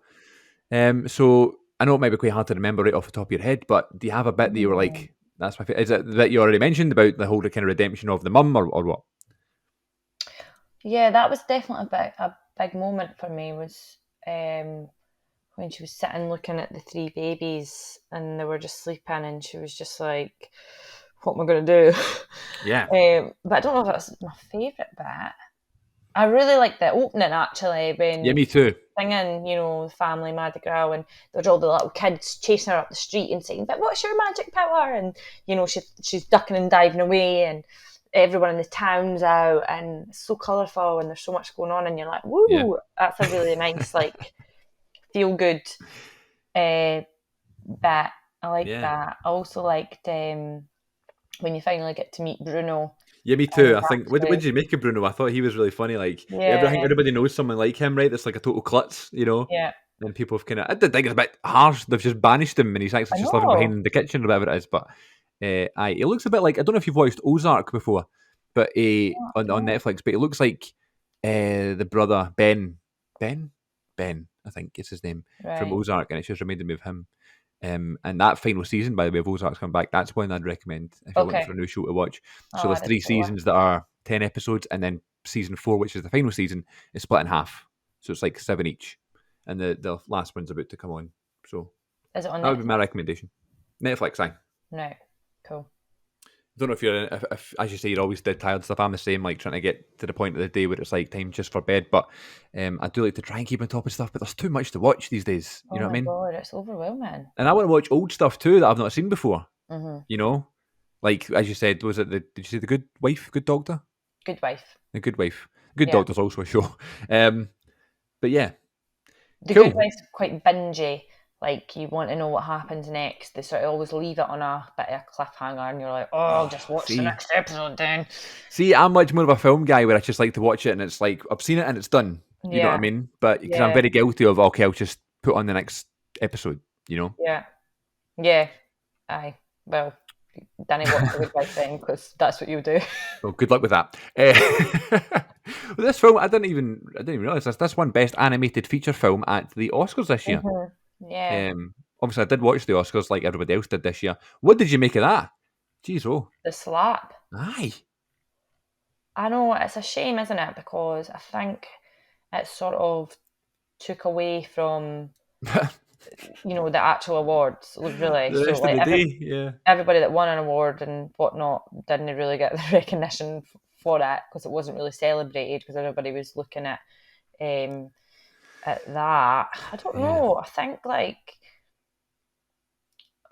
[SPEAKER 1] know? So I know it might be quite hard to remember right off the top of your head, but do you have a bit that you were
[SPEAKER 2] Mm.
[SPEAKER 1] like, that's my favorite? Is it that you already mentioned about the whole kind of redemption of the mum, or what?
[SPEAKER 2] Yeah, that was definitely a big moment for me. Was when she was sitting looking at the three babies and they were just sleeping, and she was just like, "What am I going to do?"
[SPEAKER 1] Yeah,
[SPEAKER 2] But I don't know if that's my favourite bit. I really like the opening actually
[SPEAKER 1] yeah,
[SPEAKER 2] when
[SPEAKER 1] me too.
[SPEAKER 2] singing, the family Mardi Gras, and there's all the little kids chasing her up the street and saying, "But what's your magic power?" And she's ducking and diving away, and everyone in the town's out, and it's so colourful, and there's so much going on, and you're like,
[SPEAKER 1] Yeah,
[SPEAKER 2] "Woo!" That's a really nice, like, feel good uh, bit. I like
[SPEAKER 1] yeah.
[SPEAKER 2] that. I also liked when you finally get to meet Bruno,
[SPEAKER 1] Yeah, me too.
[SPEAKER 2] and
[SPEAKER 1] I think. What
[SPEAKER 2] actually,
[SPEAKER 1] did you make of Bruno? I thought he was really funny. Like,
[SPEAKER 2] yeah,
[SPEAKER 1] I think everybody knows someone like him, right? That's like a total klutz, you know.
[SPEAKER 2] yeah,
[SPEAKER 1] And people have kind of. I did think it's a bit harsh. They've just banished him, and he's actually
[SPEAKER 2] I
[SPEAKER 1] just living
[SPEAKER 2] know.
[SPEAKER 1] behind the kitchen or whatever it is. But, aye, he looks a bit like I don't know if you've watched Ozark before, but on
[SPEAKER 2] No,
[SPEAKER 1] Netflix. But he looks like the brother Ben, Ben. I think it's his name from
[SPEAKER 2] right.
[SPEAKER 1] Ozark, and it's just reminded me of him. And that final season, by the way, of Ozark's come back. That's one I'd recommend if you're looking
[SPEAKER 2] Okay.
[SPEAKER 1] for a new show to watch. So
[SPEAKER 2] I'll
[SPEAKER 1] there's
[SPEAKER 2] add it
[SPEAKER 1] three
[SPEAKER 2] to the list.
[SPEAKER 1] seasons that are 10 episodes, and then season 4, which is the final season, is split in half. So it's like 7 each, and the last one's about to come on. So
[SPEAKER 2] Is it on
[SPEAKER 1] that would be my
[SPEAKER 2] Netflix?
[SPEAKER 1] recommendation. Netflix, aye.
[SPEAKER 2] No. Cool.
[SPEAKER 1] I don't know if you're, if as you say, you're always dead tired and stuff. I'm the same, like trying to get to the point of the day where it's like time just for bed. But I do like to try and keep on top of stuff. But there's too much to watch these days. You
[SPEAKER 2] Oh
[SPEAKER 1] know what
[SPEAKER 2] my
[SPEAKER 1] I mean?
[SPEAKER 2] god, it's overwhelming.
[SPEAKER 1] And I want to watch old stuff too that I've not seen before.
[SPEAKER 2] Hmm.
[SPEAKER 1] You know, like as you said, was it the? Did you say the Good Wife, Good Doctor,
[SPEAKER 2] Good wife.
[SPEAKER 1] the Good Wife, Good
[SPEAKER 2] Yeah.
[SPEAKER 1] Doctor's also a show. Um, but yeah,
[SPEAKER 2] The good
[SPEAKER 1] cool.
[SPEAKER 2] wife's quite bingey. Like you want to know what happens next. They sort of always leave it on a bit of a cliffhanger, and you're like, "Oh, I'll
[SPEAKER 1] Oh,
[SPEAKER 2] just watch the
[SPEAKER 1] see,
[SPEAKER 2] next episode then."
[SPEAKER 1] I'm much more of a film guy where I just like to watch it and it's like I've seen it and it's done. You know what I
[SPEAKER 2] Yeah,
[SPEAKER 1] mean? But because I'm
[SPEAKER 2] yeah,
[SPEAKER 1] very guilty of okay, I'll just put on the next episode. You know.
[SPEAKER 2] yeah, yeah. Aye. Well, Danny watch the good wife then, because that's what you do.
[SPEAKER 1] Well, good luck with that. Well, this film, I didn't even realize this won Best Animated Feature Film at the Oscars this year.
[SPEAKER 2] Hmm. Yeah,
[SPEAKER 1] Obviously, I did watch the Oscars like everybody else did this year. What did you make of that? Jeez, oh,
[SPEAKER 2] the slap.
[SPEAKER 1] aye.
[SPEAKER 2] I know it's a shame, isn't it? Because I think it sort of took away from the actual awards, really.
[SPEAKER 1] The
[SPEAKER 2] So
[SPEAKER 1] rest of
[SPEAKER 2] like
[SPEAKER 1] the day, yeah.
[SPEAKER 2] everybody that won an award and whatnot didn't really get the recognition for it because it wasn't really celebrated because everybody was looking um, at that. I don't
[SPEAKER 1] Yeah.
[SPEAKER 2] know. I think like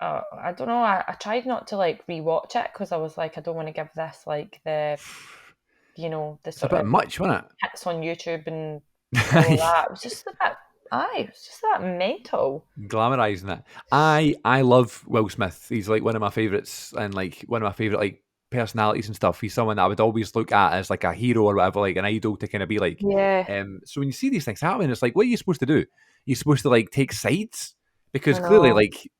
[SPEAKER 2] I don't know. I tried not to like rewatch it because I was like, I don't want to give this like the
[SPEAKER 1] It's a
[SPEAKER 2] sort
[SPEAKER 1] bit
[SPEAKER 2] of
[SPEAKER 1] much, wasn't
[SPEAKER 2] hits on YouTube and all of
[SPEAKER 1] it?
[SPEAKER 2] that. It was just a bit. Aye, it was just that mental.
[SPEAKER 1] Glamorizing it. I love Will Smith. He's like one of my favorites and like one of my favorite like personalities and stuff. He's someone that I would always look at as like a hero or whatever, like an idol to kind of be like.
[SPEAKER 2] Yeah,
[SPEAKER 1] So when you see these things happen, it's like, what are you supposed to do? You're supposed to like take sides
[SPEAKER 2] I
[SPEAKER 1] because clearly,
[SPEAKER 2] know.
[SPEAKER 1] like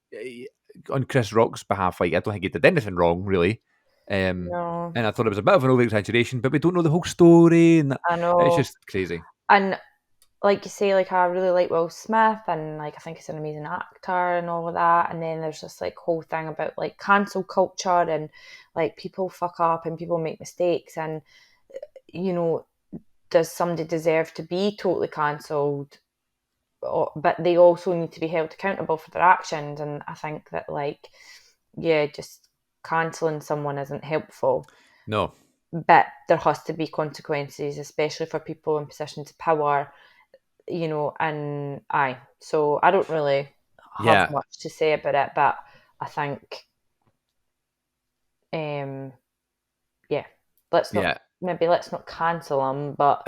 [SPEAKER 1] on Chris Rock's behalf, like I don't think he did anything wrong really.
[SPEAKER 2] No,
[SPEAKER 1] And I thought it was a bit of an over exaggeration, but we don't know the whole story, and
[SPEAKER 2] I
[SPEAKER 1] it's
[SPEAKER 2] know.
[SPEAKER 1] just crazy.
[SPEAKER 2] And like you say, like I really like Will Smith, and like I think he's an amazing actor and all of that. And then there's this like whole thing about like cancel culture and like people fuck up and people make mistakes, and you know, does somebody deserve to be totally cancelled? But they also need to be held accountable for their actions. And I think that like, yeah, just cancelling someone isn't helpful.
[SPEAKER 1] No,
[SPEAKER 2] But there has to be consequences, especially for people in positions of power, and so I don't really have
[SPEAKER 1] yeah,
[SPEAKER 2] much to say about it, but I think, um, yeah,
[SPEAKER 1] yeah.
[SPEAKER 2] let's not cancel them, but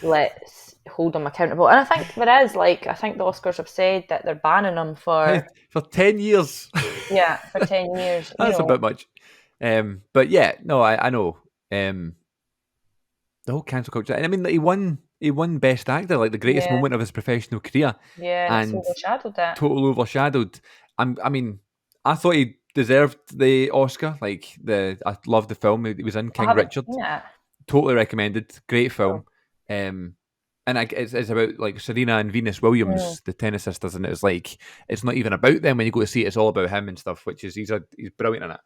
[SPEAKER 2] let's hold them accountable. And I think I think the Oscars have said that they're banning them for,
[SPEAKER 1] For 10 years.
[SPEAKER 2] yeah, for 10 years,
[SPEAKER 1] That's a bit much. But yeah, no, I know. The whole cancel culture, and I mean, like, he won Best Actor, like the greatest
[SPEAKER 2] yeah,
[SPEAKER 1] moment of his professional career,
[SPEAKER 2] yeah, and it's
[SPEAKER 1] and
[SPEAKER 2] overshadowed it.
[SPEAKER 1] totally overshadowed. I mean, I thought he deserved the Oscar. I loved the film. He was in
[SPEAKER 2] I
[SPEAKER 1] King
[SPEAKER 2] haven't
[SPEAKER 1] Richard.
[SPEAKER 2] seen it.
[SPEAKER 1] Totally recommended. Great
[SPEAKER 2] Oh,
[SPEAKER 1] film. And it's about like Serena and Venus
[SPEAKER 2] mm,
[SPEAKER 1] Williams, the tennis sisters, and it's not even about them when you go to see it. It's all about him and stuff, which is he's brilliant in it.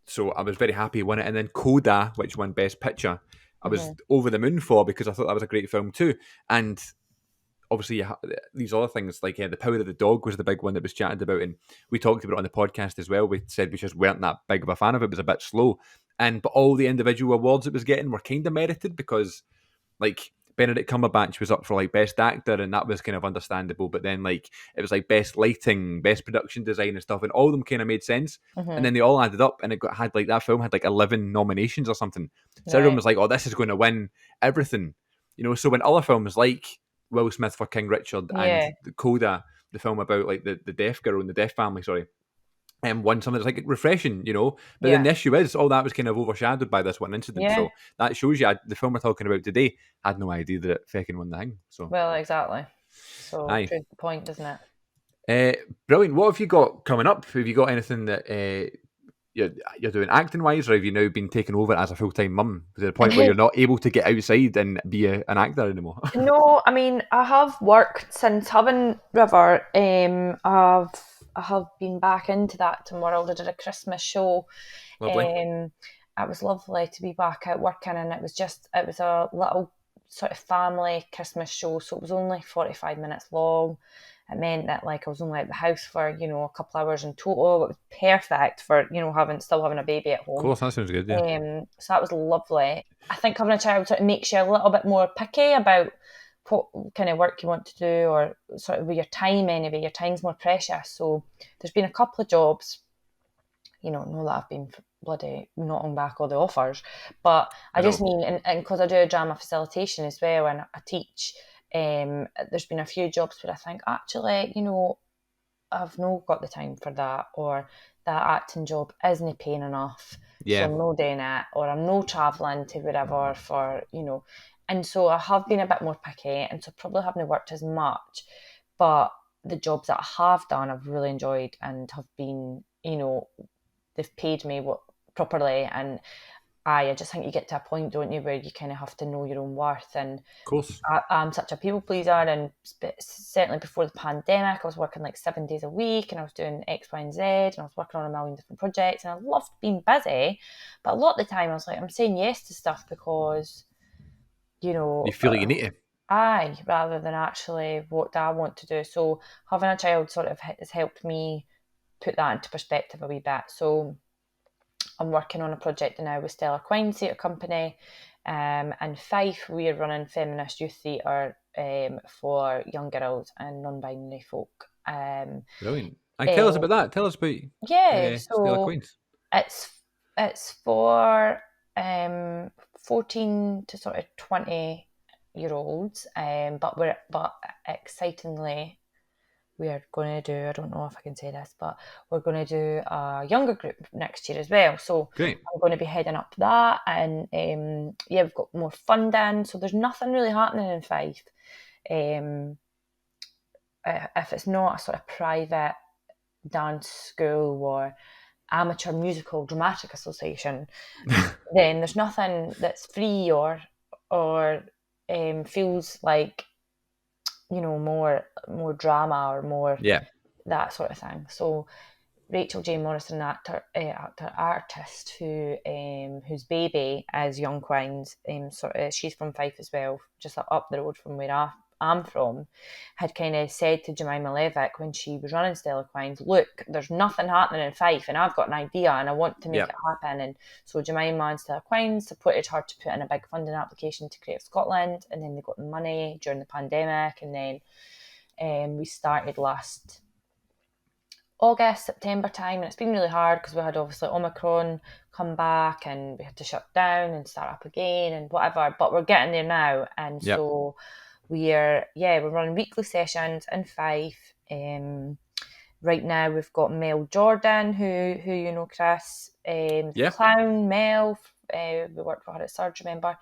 [SPEAKER 1] So I was very happy he won it, and then Coda, which won Best Picture, I was
[SPEAKER 2] mhm,
[SPEAKER 1] over the moon for because I thought that was a great film too. And obviously, these other things like The Power of the Dog was the big one that was chatted about, and we talked about it on the podcast as well. We said we just weren't that big of a fan of it; it was a bit slow, but all the individual awards it was getting were kind of merited because like Benedict Cumberbatch was up for like best actor, and that was kind of understandable. But then like it was like best lighting, best production design, and stuff, and all of them kind of made sense. And
[SPEAKER 2] mhm,
[SPEAKER 1] then they all added up, and had like that film had like 11 nominations or something. So everyone
[SPEAKER 2] right,
[SPEAKER 1] was like, "Oh, this is going to win everything," you know. So when other films like Will Smith for King Richard and
[SPEAKER 2] yeah,
[SPEAKER 1] the Coda, the film about like the deaf girl and the deaf family, sorry, won something that's like refreshing, you know. But then
[SPEAKER 2] yeah,
[SPEAKER 1] the issue is, all that was kind of overshadowed by this one incident.
[SPEAKER 2] yeah.
[SPEAKER 1] So that shows you the film we're talking about today had no idea that it fucking won the thing. So,
[SPEAKER 2] Well, exactly. So
[SPEAKER 1] aye.
[SPEAKER 2] proves the point, doesn't it?
[SPEAKER 1] Uh, Brilliant. What have you got coming up? Have you got anything that you're doing acting wise, or have you now been taken over as a full time mum to the point where you're not able to get outside and be an actor anymore?
[SPEAKER 2] No, I mean I have worked since having River. I have been back into that acting world. I did a Christmas show.
[SPEAKER 1] Lovely.
[SPEAKER 2] Um, it was lovely to be back out working, and it was a little sort of family Christmas show, so it was only 45 minutes long. It meant that like I was only at the house for a couple hours in total. It was perfect for still having a baby at
[SPEAKER 1] Of
[SPEAKER 2] home.
[SPEAKER 1] course, that sounds good. Yeah.
[SPEAKER 2] So that was lovely. I think having a child sort of makes you a little bit more picky about what kind of work you want to do, or sort of with your time anyway. Your time's more precious. So there's been a couple of jobs, not that I've been bloody knocking back all the offers, but I
[SPEAKER 1] I
[SPEAKER 2] just
[SPEAKER 1] know.
[SPEAKER 2] mean, and because I do a drama facilitation as well and I teach, there's been a few jobs where I think, actually, I've not got the time for that, or that acting job isn't paying enough, so
[SPEAKER 1] Yeah.
[SPEAKER 2] I'm not doing it, or I'm not travelling to wherever and so I have been a bit more picky, and so probably haven't worked as much, but the jobs that I have done I've really enjoyed and have been, they've paid me properly, and I just think you get to a point, don't you, where you kind of have to know your own worth. And
[SPEAKER 1] Of course.
[SPEAKER 2] I'm such a people pleaser, and certainly before the pandemic, I was working like 7 days a week, and I was doing X, Y, and Z, and I was working on a million different projects, and I loved being busy. But a lot of the time, I was like, I'm saying yes to stuff because, you
[SPEAKER 1] You
[SPEAKER 2] know,
[SPEAKER 1] feel like you need to.
[SPEAKER 2] Aye, rather than actually what do I want to do. So having a child sort of has helped me put that into perspective a wee bit. So I'm working on a project now with Stella Quine's theatre company. In Fife, we're running feminist youth theatre for young girls and non-binary folk.
[SPEAKER 1] Brilliant. And tell us about that. Tell us about
[SPEAKER 2] Yeah,
[SPEAKER 1] Stella
[SPEAKER 2] so
[SPEAKER 1] Queens.
[SPEAKER 2] it's for 14 to sort of 20-year-olds, but excitingly we are going to do, I don't know if I can say this, but we're going to do a younger group next year as well. So
[SPEAKER 1] Great.
[SPEAKER 2] I'm going to be heading up that, and we've got more funding. So there's nothing really happening in Fife. If it's not a sort of private dance school or amateur musical dramatic association, then there's nothing that's free or feels like, more drama or more that sort of thing. So Rachel J. Morrison, artist whose baby is Young Quines, she's from Fife as well, just up the road from where I'm from, had kind of said to Jemima Levick when she was running Stella Quines, look, there's nothing happening in Fife and I've got an idea and I want to make it happen. And so Jemima and Stella Quines supported her to put in a big funding application to Creative Scotland, and then they got the money during the pandemic, and then we started last August, September time, and it's been really hard because we had obviously Omicron come back and we had to shut down and start up again and whatever, but we're getting there now. And so we're running weekly sessions in Fife. Right now we've got Mel Jordan, who you know, Chris, the clown Mel. We worked for her at Surge, remember?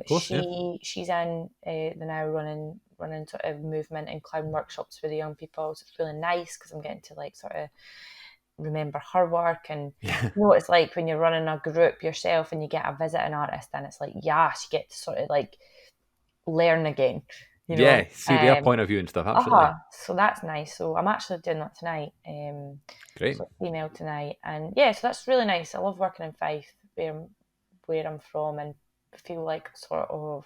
[SPEAKER 2] She's in the now running sort of movement and clown workshops for the young people. So it's really nice because I'm getting to like sort of remember her work, and you know what it's like when you're running a group yourself and you get a visiting artist, and it's like, yes, you get to sort of like learn again. You know?
[SPEAKER 1] See their point of view and stuff. Absolutely.
[SPEAKER 2] So that's nice. So I'm actually doing that tonight.
[SPEAKER 1] Great.
[SPEAKER 2] So email tonight, and so that's really nice. I love working in Fife, where I'm from, and feel like sort of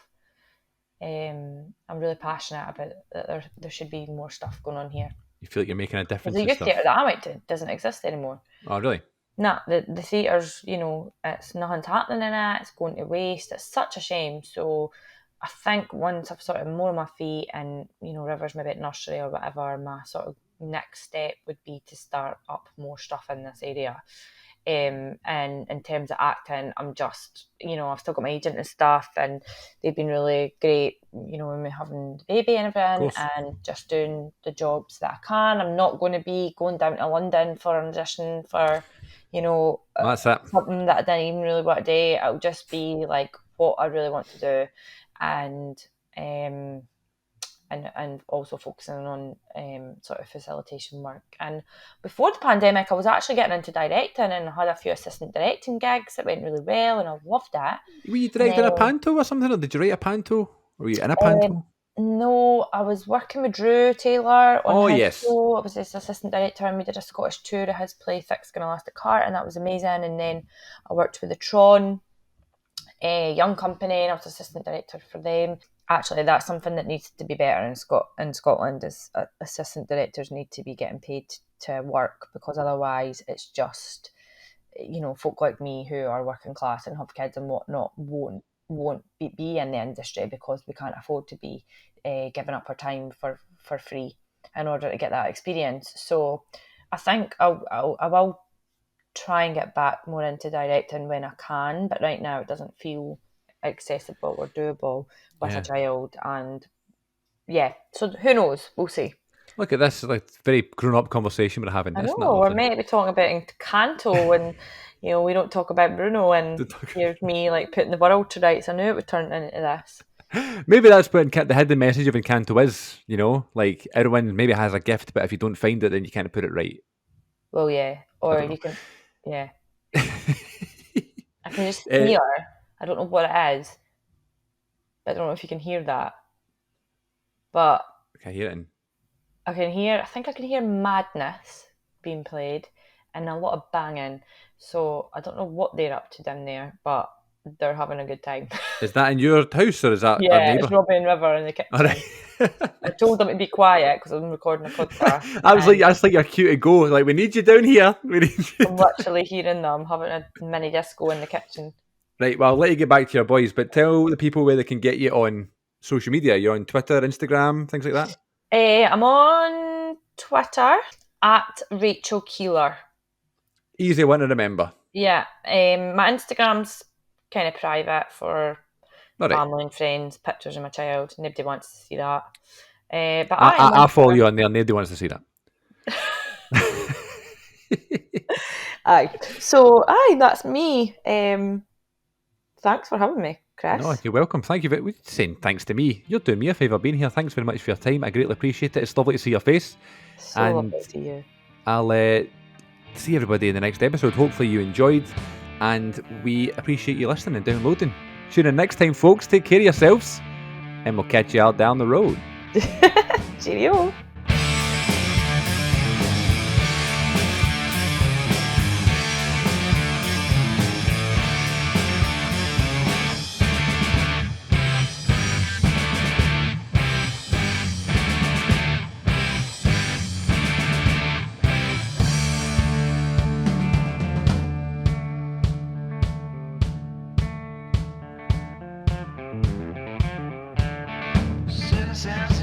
[SPEAKER 2] I'm really passionate about that. There should be more stuff going on here.
[SPEAKER 1] You feel like you're making a difference.
[SPEAKER 2] The youth theatre that I went to doesn't exist anymore.
[SPEAKER 1] Oh, really?
[SPEAKER 2] No, the theatres, it's nothing's happening in it. It's going to waste. It's such a shame. So I think once I've sort of more on my feet and, Rivers maybe at nursery or whatever, my sort of next step would be to start up more stuff in this area. And in terms of acting, I'm just, I've still got my agent and stuff, and they've been really great, when we're having the baby and everything, and just doing the jobs that I can. I'm not going to be going down to London for an audition for,
[SPEAKER 1] that's
[SPEAKER 2] something that I didn't even really want to do. It'll just be like what I really want to do, and also focusing on sort of facilitation work. And before the pandemic, I was actually getting into directing and I had a few assistant directing gigs that went really well, and I loved that.
[SPEAKER 1] Were you directing a panto or something, or did you write a panto? Or were you in a panto?
[SPEAKER 2] No, I was working with Drew Taylor on his show. I was his assistant director, and we did a Scottish tour of his play Thick's Gonna Last at Cart, and that was amazing. And then I worked with the Tron young company, and I was assistant director for them. Actually, that's something that needs to be better in Scotland, is assistant directors need to be getting paid to work, because otherwise it's just, folk like me who are working class and have kids and whatnot won't be in the industry, because we can't afford to be giving up our time for free in order to get that experience. So I think I will try and get back more into directing when I can, but right now it doesn't feel accessible or doable with a child, and so who knows, we'll see.
[SPEAKER 1] Look at this, like very grown-up conversation we're having.
[SPEAKER 2] I know, we're meant to be talking about Encanto, and we don't talk about Bruno, and here's me like putting the world to rights. I knew it would turn into this.
[SPEAKER 1] Maybe that's what the hidden message of Encanto is, like everyone maybe has a gift, but if you don't find it, then you can't put it right.
[SPEAKER 2] Well, or you can, I can just hear, I don't know what it is, but I don't know if you can hear that, but
[SPEAKER 1] I can hear it.
[SPEAKER 2] I think I can hear madness being played and a lot of banging. So I don't know what they're up to down there, but they're having a good time.
[SPEAKER 1] Is that in your house or is that our
[SPEAKER 2] Yeah,
[SPEAKER 1] neighbour?
[SPEAKER 2] it's Robbie and River in the kitchen.
[SPEAKER 1] All right.
[SPEAKER 2] I told them to be quiet because I'm recording a podcast.
[SPEAKER 1] I was like, that's like your cue to go. Like, we need you down here. We need you.
[SPEAKER 2] I'm literally hearing them having a mini disco in the kitchen.
[SPEAKER 1] Right, well, I'll let you get back to your boys, but tell the people where they can get you on social media. You're on Twitter, Instagram, things like that?
[SPEAKER 2] I'm on Twitter at Rachael Keiller.
[SPEAKER 1] Easy one to remember.
[SPEAKER 2] Yeah, my Instagram's kind of private for family and friends, pictures of my child. Nobody wants to see that. But
[SPEAKER 1] I follow you on there. Nobody wants to see that.
[SPEAKER 2] Aye. So, that's me. Thanks for having me, Chris.
[SPEAKER 1] No, you're welcome. Thank you. We're saying thanks to me. You're doing me a favour being here. Thanks very much for your time. I greatly appreciate it. It's lovely to see your face.
[SPEAKER 2] So lovely to see you.
[SPEAKER 1] I'll see everybody in the next episode. Hopefully you enjoyed, and we appreciate you listening and downloading. Tune in next time, folks. Take care of yourselves, and we'll catch you out down the road.
[SPEAKER 2] Cheerio.
[SPEAKER 3] Citizens